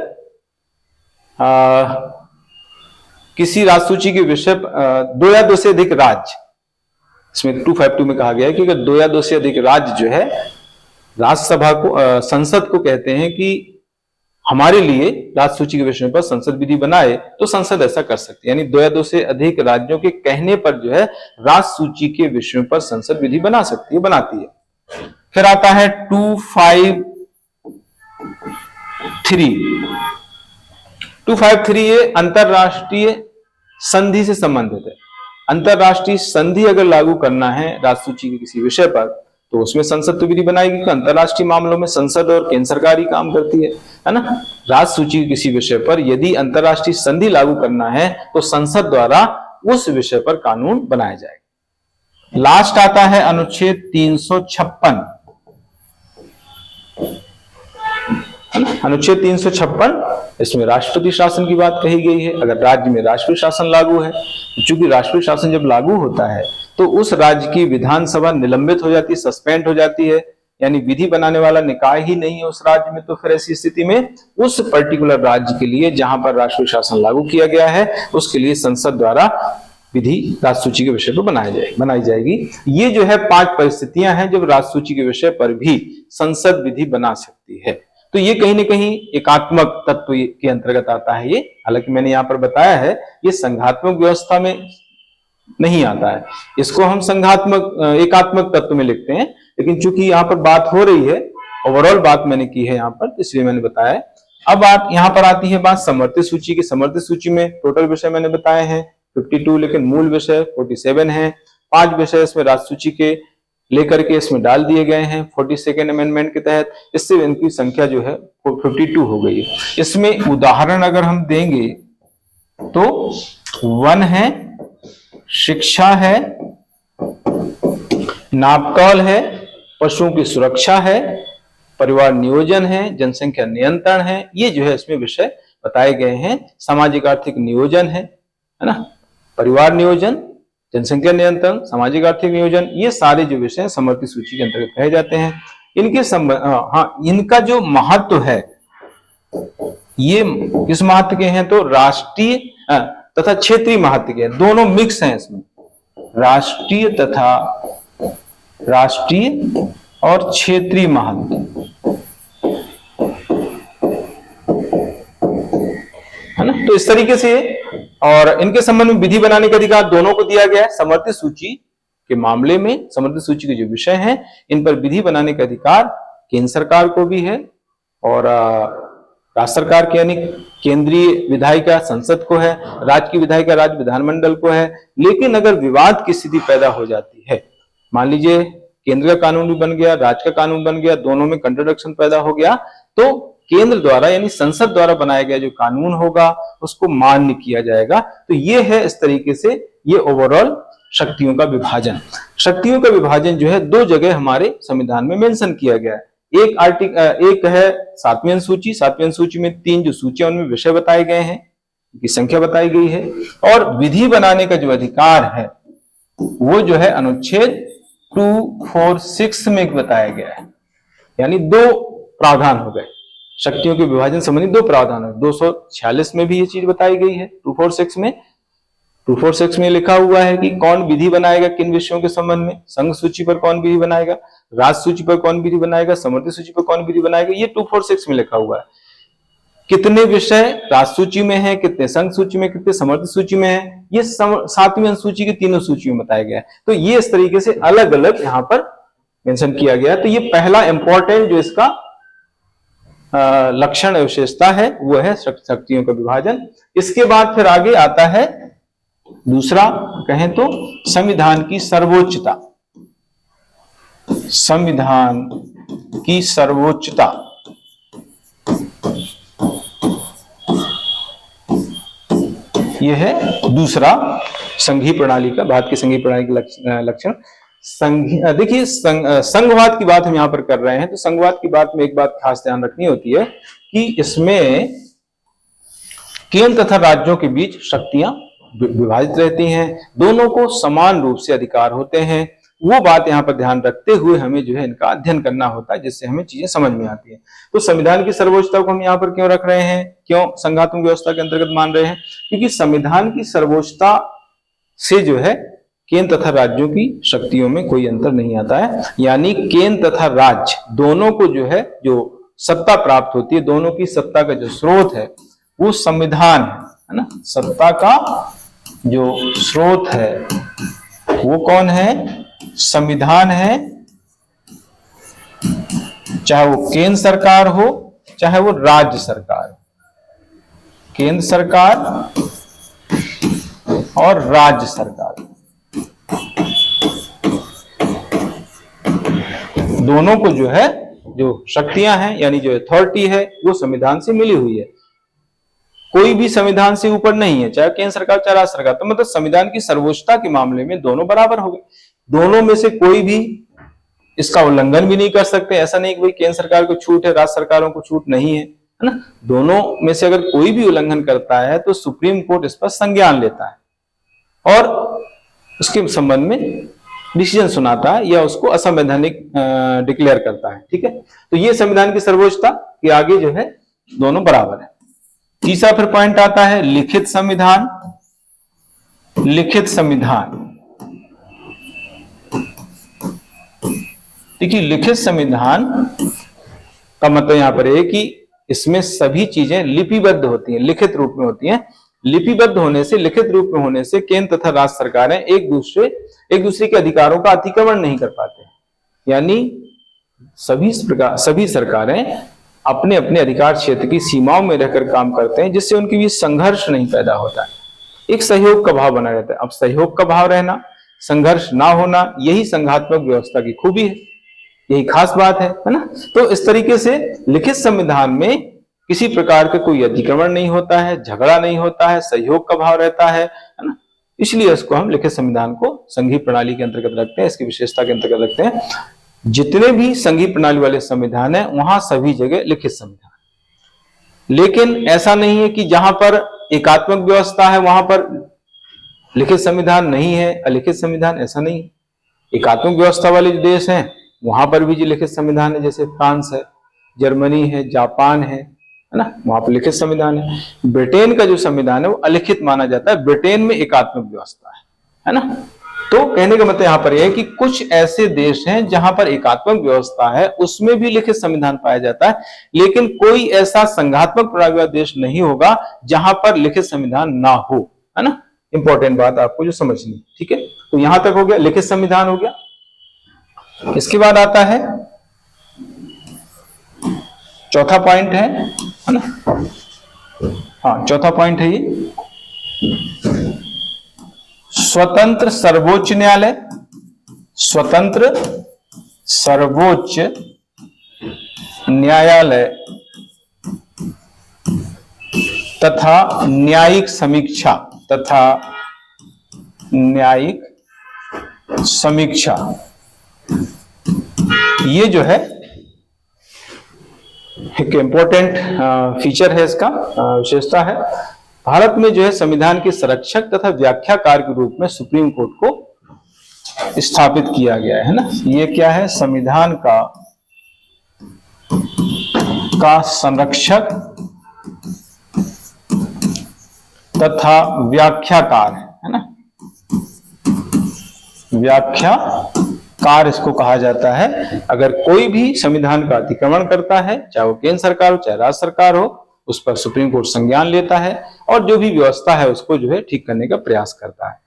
किसी राज्य सूची के विषय 2 या 2 से अधिक राज्य, इसमें 252 में कहा गया है कि अगर 2 या 2 से अधिक राज्य जो है राज्यसभा को संसद को कहते हैं कि हमारे लिए राज्य सूची के विषय पर संसद विधि बनाए, तो संसद ऐसा कर सकती है। यानी 2 या 2 से अधिक राज्यों के कहने पर जो है राज्य सूची के विषयों पर संसद विधि बना सकती है, बनाती है। फिर आता है 253 ये अंतरराष्ट्रीय संधि से संबंधित है। अंतरराष्ट्रीय संधि अगर लागू करना है राज्य सूची के किसी विषय पर तो उसमें संसद तो विधि बनाएगी। अंतरराष्ट्रीय मामलों में संसद और केंद्र सरकार ही काम करती है ना। राज्य सूची के किसी विषय पर यदि अंतरराष्ट्रीय संधि लागू करना है तो संसद द्वारा उस विषय पर कानून बनाया जाएगा। लास्ट आता है अनुच्छेद 356। अनुच्छेद 356, इसमें राष्ट्रपति शासन की बात कही गई है। अगर राज्य में राष्ट्रीय शासन लागू है, चूंकि राष्ट्रीय शासन जब लागू होता है तो उस राज्य की विधानसभा निलंबित हो जाती है, सस्पेंड हो जाती है, यानी विधि बनाने वाला निकाय ही नहीं है उस राज्य में। तो फिर ऐसी स्थिति में उस पर्टिकुलर राज्य के लिए जहां पर राष्ट्रीय शासन लागू किया गया है उसके लिए संसद द्वारा विधि राज्य सूची के विषय पर बनाई जाएगी। ये जो है 5 परिस्थितियां हैं जब राज्य सूची के विषय पर भी संसद विधि बना सकती है। तो ये कहीं ना कहीं एकात्मक तत्व के अंतर्गत आता है ये। हालांकि मैंने यहाँ पर बताया है ये संघात्मक व्यवस्था में नहीं आता है। इसको हम संघात्मक एकात्मक तत्व में लिखते हैं, लेकिन चूंकि यहाँ पर बात हो रही है, ओवरऑल बात मैंने की है यहाँ पर, इसलिए मैंने बताया। अब बात यहाँ पर आती है बात समर्थित सूची की। समर्थित सूची में टोटल विषय मैंने बताए हैं 52, लेकिन मूल विषय 47 है। 5 विषय इसमें राज्य सूची के लेकर के इसमें डाल दिए गए हैं 42nd अमेंडमेंट के तहत। इससे इनकी संख्या जो है 52 हो गई है। इसमें उदाहरण अगर हम देंगे तो वन है, शिक्षा है, नापतौल है, पशुओं की सुरक्षा है, परिवार नियोजन है, जनसंख्या नियंत्रण है। ये जो है इसमें विषय बताए गए हैं। सामाजिक आर्थिक नियोजन है ना, परिवार नियोजन, जनसंख्या नियंत्रण, सामाजिक आर्थिक नियोजन, ये सारे जो विषय समर्थित सूची के अंतर्गत कहे जाते हैं। इनके इनका जो महत्व है, ये किस महत्व के हैं तो राष्ट्रीय तथा क्षेत्रीय महत्व के हैं। दोनों मिक्स हैं इसमें, राष्ट्रीय और क्षेत्रीय महत्व, है ना। तो इस तरीके से, और इनके संबंध में विधि बनाने का अधिकार दोनों को दिया गया है। समर्थित सूची के मामले में समर्थित सूची के जो विषय हैं, इन पर विधि बनाने का अधिकार केंद्र सरकार को भी है और राज्य सरकार के यानी केंद्रीय विधायिका संसद को है, राज्य की विधायिका राज्य विधानमंडल को है। लेकिन अगर विवाद की स्थिति पैदा हो जाती है, मान लीजिए केंद्र का कानून भी बन गया, राज्य का कानून बन गया, दोनों में कंट्राडिक्शन पैदा हो गया, तो केंद्र द्वारा यानी संसद द्वारा बनाया गया जो कानून होगा उसको मान्य किया जाएगा। तो ये है इस तरीके से ये ओवरऑल शक्तियों का विभाजन। शक्तियों का विभाजन जो है 2 जगह हमारे संविधान में मेंशन किया गया है। एक है 7वीं अनुसूची। 7वीं अनुसूची में 3 जो सूचियां उनमें विषय बताए गए हैं, उनकी संख्या बताई गई है, और विधि बनाने का जो अधिकार है वो जो है अनुच्छेद 246 में बताया गया है। यानी 2 प्रावधान हो गए शक्तियों के विभाजन संबंधी, 2 प्रावधान है। 246 में भी ये चीज बताई गई है। 246 में लिखा हुआ है कि कौन विधि बनाएगा किन विषयों के संबंध में, संघ सूची पर कौन विधि बनाएगा, राज्य सूची पर कौन विधि बनाएगा, समर्थित सूची पर कौन विधि बनाएगा, ये 246 में लिखा हुआ है। कितने विषय राज्य सूची में है, कितने संघ सूची में, कितने समर्थित सूची में है, ये 7वीं अनुसूची की तीनों सूचियों में बताया गया है। तो ये इस तरीके से अलग अलग यहाँ पर मेंशन किया गया। तो ये पहला इंपॉर्टेंट जो इसका लक्षण विशेषता है वो है शक्तियों का विभाजन। इसके बाद फिर आगे आता है दूसरा, कहें तो संविधान की सर्वोच्चता। संविधान की सर्वोच्चता, यह है दूसरा संघीय प्रणाली का, भारत की संघीय प्रणाली का लक्षण। देखिए संघवाद की बात हम यहां पर कर रहे हैं, तो संघवाद की बात में एक बात खास ध्यान रखनी होती है कि इसमें केंद्र तथा राज्यों के बीच शक्तियां विभाजित रहती हैं, दोनों को समान रूप से अधिकार होते हैं। वो बात यहाँ पर ध्यान रखते हुए हमें जो है इनका अध्ययन करना होता है, जिससे हमें चीजें समझ में आती है। तो संविधान की सर्वोच्चता को हम यहाँ पर क्यों रख रहे हैं, क्यों संघात्मक व्यवस्था के अंतर्गत मान रहे हैं, क्योंकि संविधान की सर्वोच्चता से जो है केंद्र तथा राज्यों की शक्तियों में कोई अंतर नहीं आता है। यानी केंद्र तथा राज्य दोनों को जो है जो सत्ता प्राप्त होती है, दोनों की सत्ता का जो स्रोत है वो संविधान है ना। सत्ता का जो स्रोत है वो कौन है, संविधान है। चाहे वो केंद्र सरकार हो चाहे वो राज्य सरकार, केंद्र सरकार और राज्य सरकार, दोनों को जो है जो शक्तियां हैं यानी जो अथॉरिटी है वो संविधान से मिली हुई है। कोई भी संविधान से ऊपर नहीं है, चाहे केंद्र सरकार चाहे राज्य सरकार। तो मतलब संविधान की सर्वोच्चता के मामले में दोनों बराबर हो गए। दोनों में से कोई भी इसका उल्लंघन भी नहीं कर सकते। ऐसा नहीं कि भाई केंद्र सरकार को छूट है, राज्य सरकारों को छूट नहीं है ना। दोनों में से अगर कोई भी उल्लंघन करता है तो सुप्रीम कोर्ट इस पर संज्ञान लेता है और उसके संबंध में डिसीजन सुनाता है या उसको असंवैधानिक डिक्लेयर करता है। ठीक है, तो ये संविधान की सर्वोच्चता के आगे जो है दोनों बराबर है। तीसरा फिर पॉइंट आता है लिखित संविधान। लिखित संविधान, देखिए लिखित संविधान का मतलब यहां पर है कि इसमें सभी चीजें लिपिबद्ध होती हैं, लिखित रूप में होती हैं। लिपिबद्ध होने से, लिखित रूप में होने से केंद्र तथा राज्य सरकारें एक दूसरे के अधिकारों का अतिक्रमण नहीं कर पाते। यानी सभी सरकारें अपने अपने अधिकार क्षेत्र की सीमाओं में रहकर काम करते हैं, जिससे उनके बीच संघर्ष नहीं पैदा होता है, एक सहयोग का भाव बना रहता है। अब सहयोग का भाव रहना, संघर्ष ना होना, यही संघात्मक व्यवस्था की खूबी है, यही खास बात है ना। तो इस तरीके से लिखित संविधान में किसी प्रकार का कोई अतिक्रमण नहीं होता है, झगड़ा नहीं होता है, सहयोग का भाव रहता है ना। इसलिए इसको हम लिखित संविधान को संघीय प्रणाली के अंतर्गत रखते हैं, इसकी विशेषता के अंतर्गत रखते हैं। जितने भी संघीय प्रणाली वाले संविधान है वहां सभी जगह लिखित संविधान। लेकिन ऐसा नहीं है कि जहां पर एकात्मक व्यवस्था है वहां पर लिखित संविधान नहीं है, अलिखित संविधान, ऐसा नहीं। एकात्मक व्यवस्था वाले जो देश हैं वहां पर भी जो लिखित संविधान है, जैसे फ्रांस है, जर्मनी है, जापान है ना, वहां पर लिखित संविधान है। ब्रिटेन का जो संविधान है वो अलिखित माना जाता है, ब्रिटेन में एकात्मक व्यवस्था है ना। तो कहने का मतलब यहाँ पर यह है कि कुछ ऐसे देश हैं जहां पर एकात्मक व्यवस्था है, उसमें भी लिखित संविधान पाया जाता है, लेकिन कोई ऐसा संघात्मक प्रणाली वाला देश नहीं होगा जहां पर लिखित संविधान ना हो, है ना। इंपॉर्टेंट बात आपको जो समझनी, ठीक है। तो यहां तक हो गया, लिखित संविधान हो गया। इसके बाद आता है चौथा पॉइंट है ना। हाँ, चौथा पॉइंट है ये स्वतंत्र सर्वोच्च न्यायालय। स्वतंत्र सर्वोच्च न्यायालय तथा न्यायिक समीक्षा ये जो है एक इंपॉर्टेंट फीचर है, इसका विशेषता है। भारत में जो है संविधान के संरक्षक तथा व्याख्याकार के रूप में सुप्रीम कोर्ट को स्थापित किया गया है ना। ये क्या है, संविधान का संरक्षक तथा व्याख्याकार है ना। व्याख्याकार इसको कहा जाता है। अगर कोई भी संविधान का अतिक्रमण करता है, चाहे वो केंद्र सरकार हो चाहे राज्य सरकार हो, उस पर सुप्रीम कोर्ट संज्ञान लेता है और जो भी व्यवस्था है उसको जो है ठीक करने का प्रयास करता है।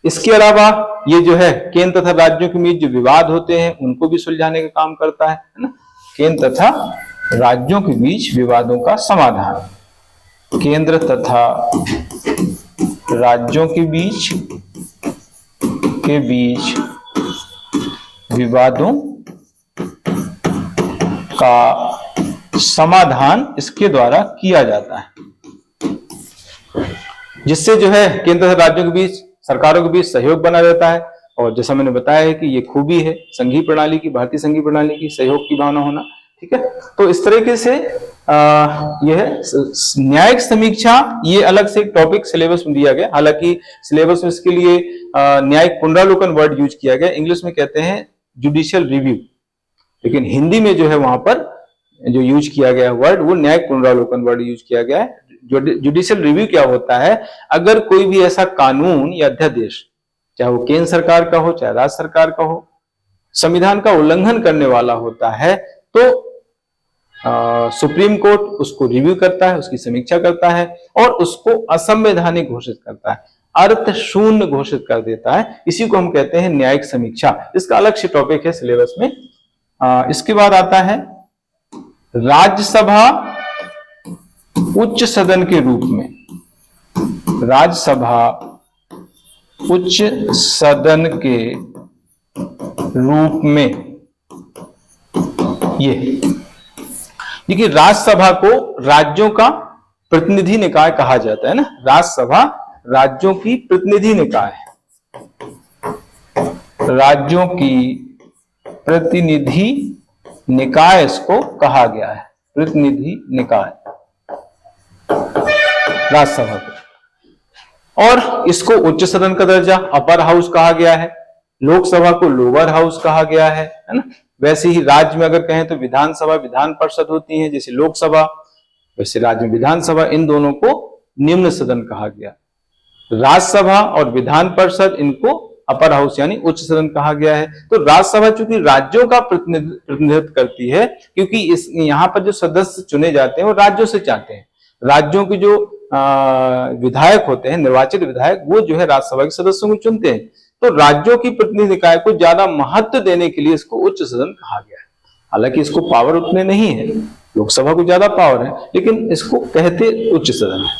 इसके अलावा ये जो है केंद्र तथा राज्यों के बीच जो विवाद होते हैं उनको भी सुलझाने का काम करता है ना। केंद्र तथा राज्यों के बीच विवादों का समाधान, केंद्र तथा राज्यों के बीच विवादों का समाधान इसके द्वारा किया जाता है, जिससे जो है केंद्र तथा राज्यों के बीच, सरकारों के बीच सहयोग बना रहता है। और जैसा मैंने बताया है कि ये खूबी है संघीय प्रणाली की, भारतीय संघीय प्रणाली की, सहयोग की भावना होना, ठीक है। तो इस तरीके से यह है न्यायिक समीक्षा। ये अलग से एक टॉपिक सिलेबस में दिया गया, हालांकि सिलेबस में इसके लिए न्यायिक पुनरावलोकन वर्ड यूज किया गया, इंग्लिश में कहते हैं जुडिशियल रिव्यू, लेकिन हिंदी में जो है वहां पर जो यूज किया गया वर्ड वो न्यायिक पुनरावलोकन वर्ड यूज किया गया है। जुडिशियल रिव्यू क्या होता है, अगर कोई भी ऐसा कानून या अध्यादेश, चाहे वो केंद्र सरकार का हो चाहे राज्य सरकार का हो, संविधान का उल्लंघन करने वाला होता है, तो सुप्रीम कोर्ट उसको रिव्यू करता है, उसकी समीक्षा करता है और उसको असंवैधानिक घोषित करता है, अर्थ शून्य घोषित कर देता है। इसी को हम कहते हैं न्यायिक समीक्षा। इसका अलग से टॉपिक है सिलेबस में। इसके बाद आता है राज्यसभा उच्च सदन के रूप में। राज्यसभा उच्च सदन के रूप में ये देखिए, राज्यसभा को राज्यों का प्रतिनिधि निकाय कहा जाता है ना। राज्यसभा राज्यों की प्रतिनिधि निकाय है, राज्यों की प्रतिनिधि निकाय इसको कहा गया है, प्रतिनिधि निकाय राज्यसभा को। और इसको उच्च सदन का दर्जा अपर हाउस कहा गया है, लोकसभा को लोअर हाउस कहा गया है ना। वैसे ही राज्य में अगर कहें तो विधानसभा विधान परिषद होती है, जैसे लोकसभा वैसे राज्य में विधानसभा, इन दोनों को निम्न सदन कहा गया। राज्यसभा और विधान परिषद इनको अपर हाउस यानी उच्च सदन कहा गया है। तो राज्यसभा चूंकि राज्यों का प्रतिनिधित्व करती है, क्योंकि इस यहाँ पर जो सदस्य चुने जाते हैं वो राज्यों से चाहते हैं, राज्यों की जो विधायक होते हैं, निर्वाचित विधायक, वो जो है राज्यसभा के सदस्यों को चुनते हैं। तो राज्यों की प्रतिनिधि निकाय को ज्यादा महत्व देने के लिए इसको उच्च सदन कहा गया है। हालांकि इसको पावर उतने नहीं है, लोकसभा को ज्यादा पावर है, लेकिन इसको कहते उच्च सदन है।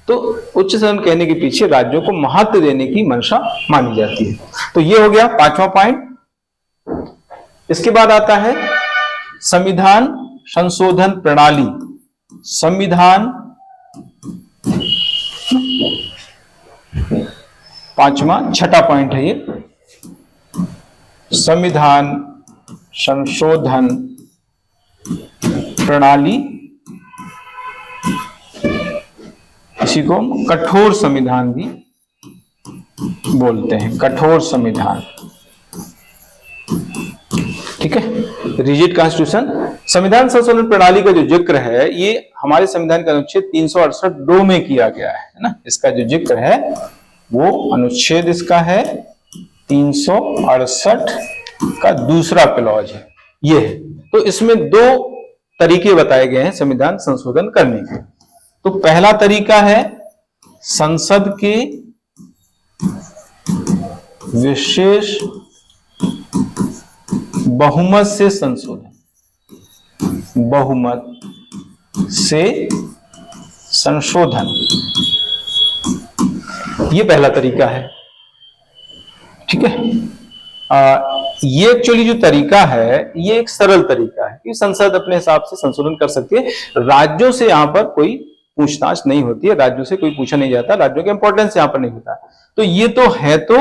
तो उच्च सदन कहने के पीछे राज्यों को महत्व देने की मंशा मानी जाती है। तो ये हो गया 5वां पॉइंट। इसके बाद आता है संविधान संशोधन प्रणाली। संविधान 6वां पॉइंट है ये, संविधान संशोधन प्रणाली। इसी को हम कठोर संविधान भी बोलते हैं, कठोर संविधान। ठीक है, रिजिड कॉन्स्टिट्यूशन। संविधान संशोधन प्रणाली का जो जिक्र है ये हमारे संविधान का अनुच्छेद 368(2) में किया गया है ना। इसका जो जिक्र है वो अनुच्छेद इसका है 368 का दूसरा क्लॉज है, ये है। तो इसमें 2 तरीके बताए गए हैं संविधान संशोधन करने के। तो पहला तरीका है संसद के विशेष बहुमत से संशोधन, बहुमत से संशोधन, ये पहला तरीका है। ठीक है, ये एक्चुअली जो तरीका है ये एक सरल तरीका है कि संसद अपने हिसाब से संशोधन कर सकती है। राज्यों से यहां पर कोई पूछताछ नहीं होती है, राज्यों से कोई पूछा नहीं जाता, राज्यों का इंपॉर्टेंस यहां पर नहीं होता। तो ये तो है तो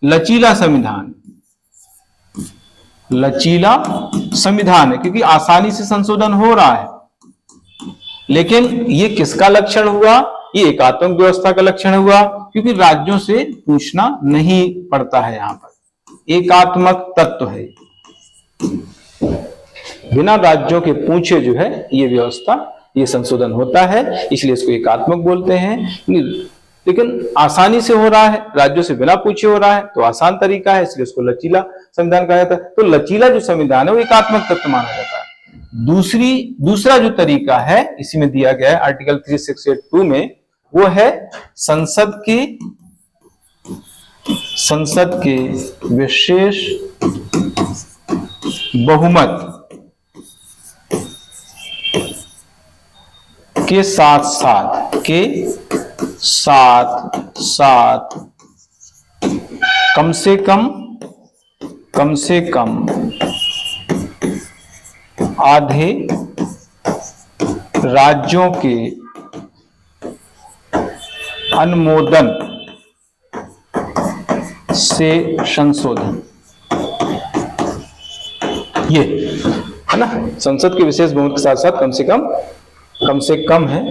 लचीला संविधान, लचीला संविधान है क्योंकि आसानी से संशोधन हो रहा है। लेकिन ये किसका लक्षण हुआ? ये एकात्मक व्यवस्था का लक्षण हुआ क्योंकि राज्यों से पूछना नहीं पड़ता है। यहां पर एकात्मक तत्व है, बिना राज्यों के पूछे जो है ये व्यवस्था, ये संशोधन होता है, इसलिए इसको एकात्मक बोलते हैं। लेकिन आसानी से हो रहा है, राज्यों से बिना पूछे हो रहा है, तो आसान तरीका है, इसलिए उसको लचीला संविधान कहा जाता है। तो लचीला जो संविधान है वो एकात्मक तत्व माना जाता है। दूसरा जो तरीका है इसी में दिया गया है आर्टिकल 368(2) में, वो है संसद के विशेष बहुमत के साथ साथ कम से कम आधे राज्यों के अनुमोदन से संशोधन, ये है ना। संसद के विशेष बहुमत के साथ साथ कम से कम है,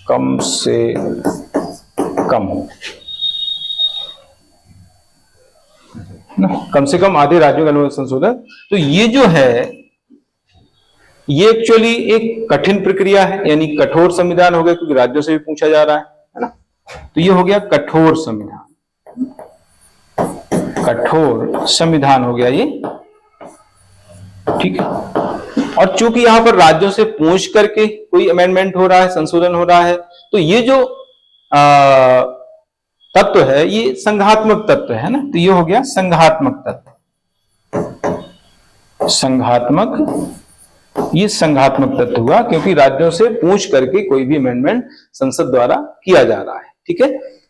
कम से कम आधे राज्यों का अनुमोदन संशोधन। तो ये जो है ये एक्चुअली एक कठिन प्रक्रिया है, यानी कठोर संविधान हो गया क्योंकि राज्यों से भी पूछा जा रहा है ना। तो ये हो गया कठोर संविधान, कठोर संविधान हो गया ये। ठीक है, और चूंकि यहां पर राज्यों से पूछ करके कोई अमेंडमेंट हो रहा है, संशोधन हो रहा है, तो ये जो तत्व है ये संघात्मक तत्व है ना। तो ये हो गया संघात्मक तत्व, ये संघात्मक तत्व हुआ क्योंकि राज्यों से पूछ करके कोई भी अमेंडमेंट संसद द्वारा किया जा रहा है। ठीक है,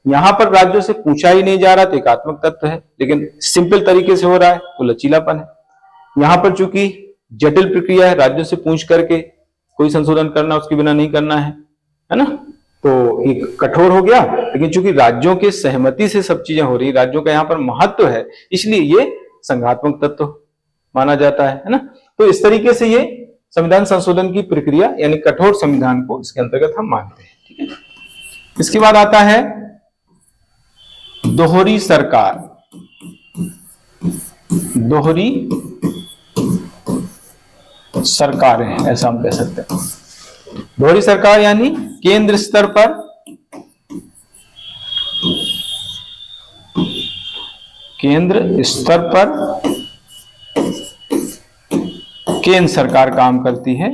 यहां पर राज्यों से पूछा ही नहीं जा रहा तो एकात्मक तत्व है, लेकिन सिंपल तरीके से हो रहा है तो लचीलापन है। यहां पर चूंकि जटिल प्रक्रिया है, राज्यों से पूछ करके कोई संशोधन करना, उसके बिना नहीं करना है ना, तो एक कठोर हो गया। लेकिन चूंकि राज्यों के सहमति से सब चीजें हो रही, राज्यों का यहाँ पर महत्व है, इसलिए ये संघात्मक तत्व माना जाता है ना। तो इस तरीके से ये संविधान संशोधन की प्रक्रिया यानी कठोर संविधान को इसके अंतर्गत हम मानते हैं। ठीक है, इसके बाद आता है दोहरी सरकार। दोहरी सरकारें, ऐसा हम कह सकते हैं। दोहरी सरकार यानी केंद्र स्तर पर केंद्र सरकार काम करती है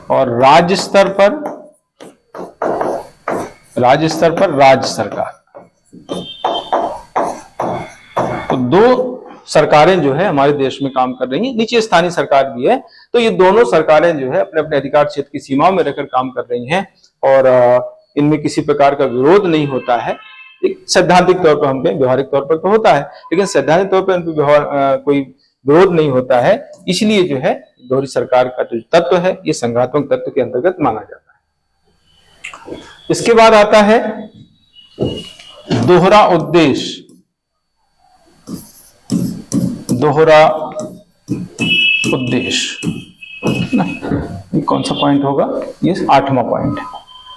और राज्य स्तर पर राज्य सरकार। तो दो सरकारें जो है हमारे देश में काम कर रही हैं, नीचे स्थानीय सरकार भी है। तो ये दोनों सरकारें जो है अपने अपने अधिकार क्षेत्र की सीमाओं में रहकर काम कर रही हैं और इनमें किसी प्रकार का विरोध नहीं होता है। एक सैद्धांतिक तौर पर हम कहें, व्यवहारिक तौर पर तो होता है, लेकिन सैद्धांतिक तौर पर इन पर कोई विरोध नहीं होता है। इसलिए जो है दोहरी सरकार का जो तत्व है ये संघात्मक तत्व के अंतर्गत माना जाता है। इसके बाद आता है दोहरा उद्देश्य। दोहरा उद्देश्य ये कौन सा पॉइंट होगा? ये 8वां पॉइंट है।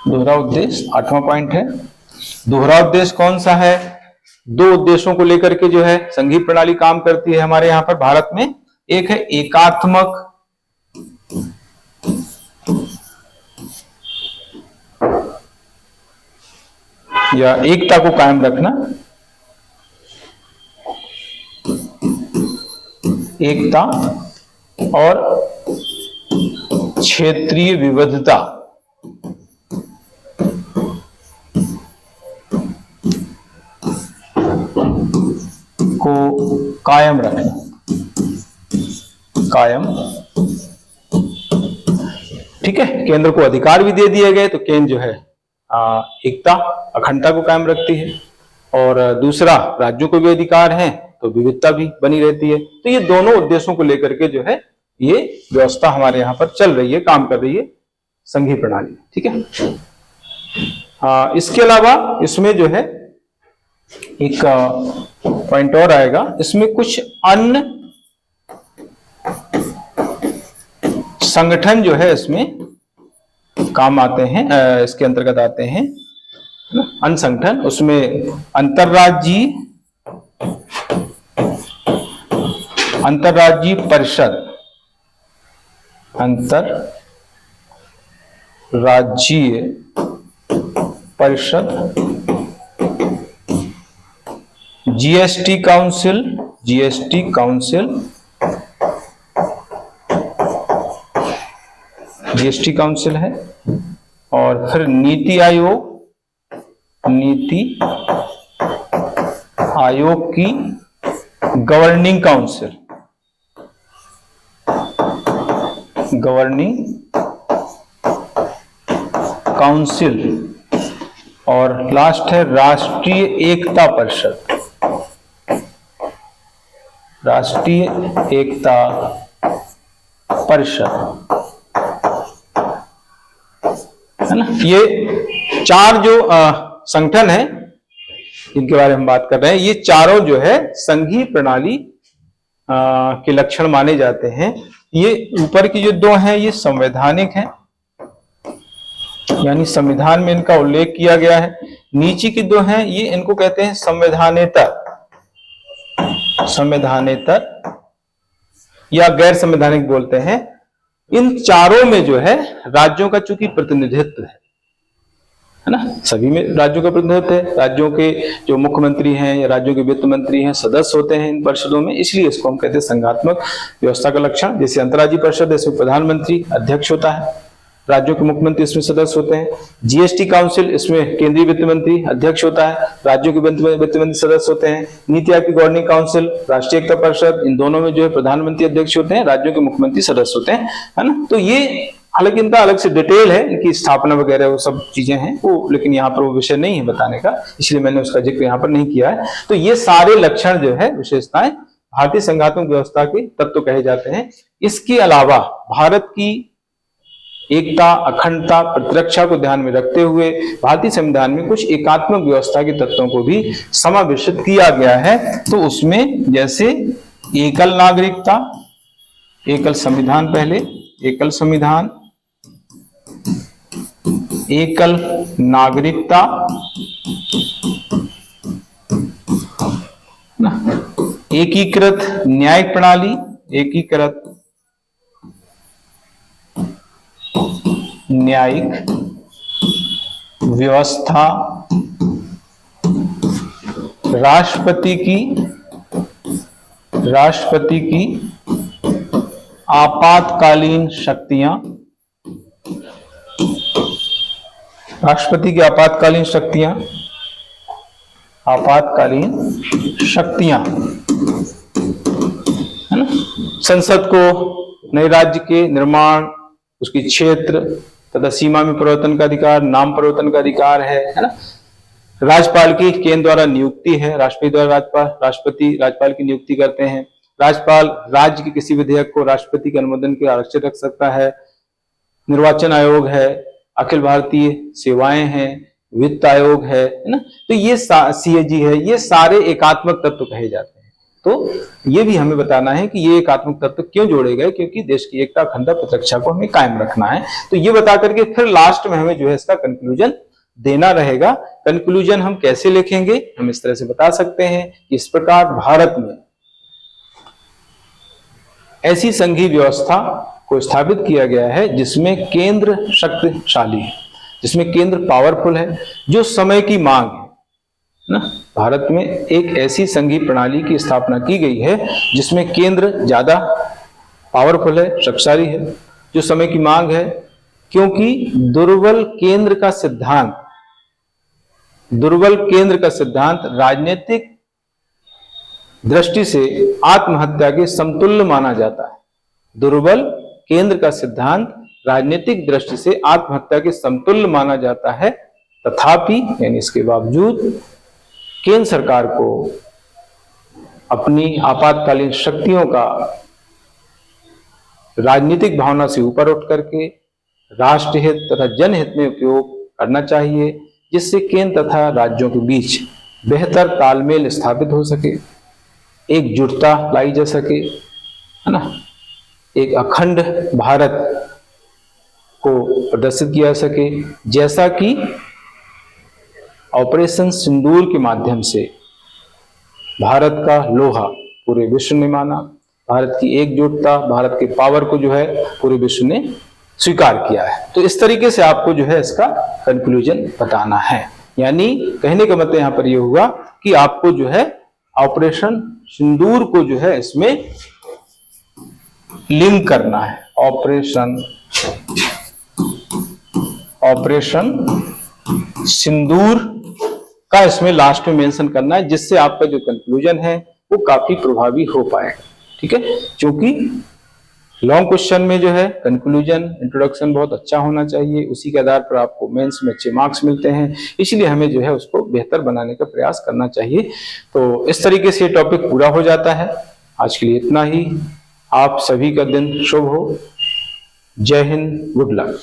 दोहरा उद्देश्य 8वां पॉइंट है। दोहरा उद्देश्य कौन सा है? दो उद्देश्यों को लेकर के जो है संघीय प्रणाली काम करती है हमारे यहां पर भारत में। एक है एकात्मक या एकता को कायम रखना, एकता और क्षेत्रीय विविधता को कायम रखना, कायम। ठीक है, केंद्र को अधिकार भी दे दिए गए, तो केंद्र जो है एकता अखंडता को कायम रखती है और दूसरा राज्यों को भी अधिकार है तो विविधता भी बनी रहती है। तो ये दोनों उद्देश्यों को लेकर के जो है ये व्यवस्था हमारे यहाँ पर चल रही है, काम कर रही है संघीय प्रणाली। ठीक है, इसके अलावा इसमें जो है एक पॉइंट और आएगा, इसमें कुछ अन्य संगठन जो है इसमें काम आते हैं, इसके अंतर्गत आते हैं अन्य संगठन। उसमें अंतर्राज्यीय परिषद, अंतर्राज्यीय परिषद, GST council, GST council, GST council है। और फिर नीति आयोग, नीति आयोग की गवर्निंग काउंसिल, गवर्निंग काउंसिल। और लास्ट है राष्ट्रीय एकता परिषद, राष्ट्रीय एकता परिषद, है ना। ये चार जो संगठन है जिनके बारे में हम बात कर रहे हैं, ये चारों जो है संघीय प्रणाली के लक्षण माने जाते हैं। ये ऊपर की जो दो हैं ये संवैधानिक हैं, यानी संविधान में इनका उल्लेख किया गया है। नीचे की दो हैं ये इनको कहते हैं संवैधानेतर, संवैधानेतर या गैर संवैधानिक बोलते हैं। इन चारों में जो है राज्यों का चूंकि प्रतिनिधित्व है ना, सभी में राज्यों का प्रतिनिधित्व है। राज्यों के जो मुख्यमंत्री हैं या राज्यों के वित्त मंत्री हैं सदस्य होते हैं इन परिषदों में, इसलिए इसको हम कहते हैं संघात्मक व्यवस्था का लक्षण। जैसे अंतर्राज्यीय परिषद, इसमें प्रधानमंत्री अध्यक्ष होता है, राज्यों के मुख्यमंत्री इसमें सदस्य होते हैं। जीएसटी काउंसिल, इसमें केंद्रीय वित्त मंत्री अध्यक्ष होता है, राज्यों के वित्त मंत्री सदस्य होते हैं। नीति आयोग की गवर्निंग काउंसिल, राष्ट्रीय एकता परिषद, इन दोनों में जो है प्रधानमंत्री अध्यक्ष होते हैं, राज्यों के मुख्यमंत्री सदस्य होते हैं, है ना। तो ये हालांकि इनका अलग से डिटेल है, इनकी स्थापना वगैरह वो सब चीजें हैं वो, लेकिन यहाँ पर वो विषय नहीं है बताने का, इसलिए मैंने उसका जिक्र यहाँ पर नहीं किया है। तो ये सारे लक्षण जो है विशेषताएं भारतीय संघात्मक व्यवस्था के तत्व कहे जाते हैं। इसके अलावा भारत की एकता, अखंडता, प्रतिरक्षा को ध्यान में रखते हुए भारतीय संविधान में कुछ एकात्मक व्यवस्था के तत्वों को भी समावेशित किया गया है। तो उसमें जैसे एकल नागरिकता, एकल संविधान, पहले एकल संविधान, एकल नागरिकता, एकीकृत न्यायिक प्रणाली, एकीकृत न्यायिक व्यवस्था, राष्ट्रपति की आपातकालीन शक्तियां, राष्ट्रपति की आपातकालीन शक्तियां, आपातकालीन शक्तियां, है ना। संसद को नए राज्य के निर्माण, उसकी क्षेत्र तथा सीमा में परिवर्तन का अधिकार, नाम परिवर्तन का अधिकार है ना। राज्यपाल की केंद्र द्वारा नियुक्ति है, राष्ट्रपति द्वारा राष्ट्रपति राज्यपाल की नियुक्ति करते हैं। राज्यपाल राज्य के किसी विधेयक को राष्ट्रपति के अनुमोदन के आरक्षित रख सकता है। निर्वाचन आयोग है, अखिल भारतीय सेवाएं हैं, वित्त आयोग है ना। तो ये सीएजी है, ये सारे एकात्मक तत्व कहे जाते हैं। तो ये भी हमें बताना है कि ये एकात्मक तत्व क्यों जोड़े गए, क्योंकि देश की एकता अखंडता प्रतिरक्षा को हमें कायम रखना है। तो ये बता करके फिर लास्ट में हमें जो है इसका कंक्लूजन देना रहेगा। कंक्लूजन हम कैसे लिखेंगे, हम इस तरह से बता सकते हैं कि इस प्रकार भारत में ऐसी संघीय व्यवस्था को स्थापित किया गया है जिसमें केंद्र शक्तिशाली है, जिसमें केंद्र पावरफुल है, जो समय की मांग है ना। भारत में एक ऐसी संघीय प्रणाली की स्थापना की गई है जिसमें केंद्र ज्यादा पावरफुल है, शक्तिशाली है, जो समय की मांग है। क्योंकि दुर्बल केंद्र का सिद्धांत राजनीतिक दृष्टि से आत्महत्या के समतुल्य माना जाता है। दुर्बल केंद्र का सिद्धांत राजनीतिक दृष्टि से आत्महत्या के समतुल्य माना जाता है। तथापि यानी इसके बावजूद केंद्र सरकार को अपनी आपातकालीन शक्तियों का राजनीतिक भावना से ऊपर उठ करके राष्ट्रहित तथा जनहित में उपयोग करना चाहिए, जिससे केंद्र तथा राज्यों के बीच बेहतर तालमेल स्थापित हो सके, एकजुटता लाई जा सके, है ना। एक अखंड भारत को प्रदर्शित किया जा सके, जैसा कि ऑपरेशन सिंदूर के माध्यम से भारत का लोहा पूरे विश्व ने माना, भारत की एकजुटता, भारत के पावर को जो है पूरे विश्व ने स्वीकार किया है। तो इस तरीके से आपको जो है इसका कंक्लूजन बताना है। यानी कहने का मतलब यहां पर यह हुआ कि आपको जो है ऑपरेशन सिंदूर को जो है इसमें लिंक करना है। ऑपरेशन सिंदूर का इसमें लास्ट में मेंशन करना है, जिससे आपका जो कंक्लूजन है वो काफी प्रभावी हो पाएगा। ठीक है, क्योंकि लॉन्ग क्वेश्चन में जो है कंक्लूजन, इंट्रोडक्शन बहुत अच्छा होना चाहिए, उसी के आधार पर आपको मेंस में अच्छे मार्क्स मिलते हैं। इसलिए हमें जो है उसको बेहतर बनाने का प्रयास करना चाहिए। तो इस तरीके से टॉपिक पूरा हो जाता है। आज के लिए इतना ही। आप सभी का दिन शुभ हो। जय हिंद, गुड लक।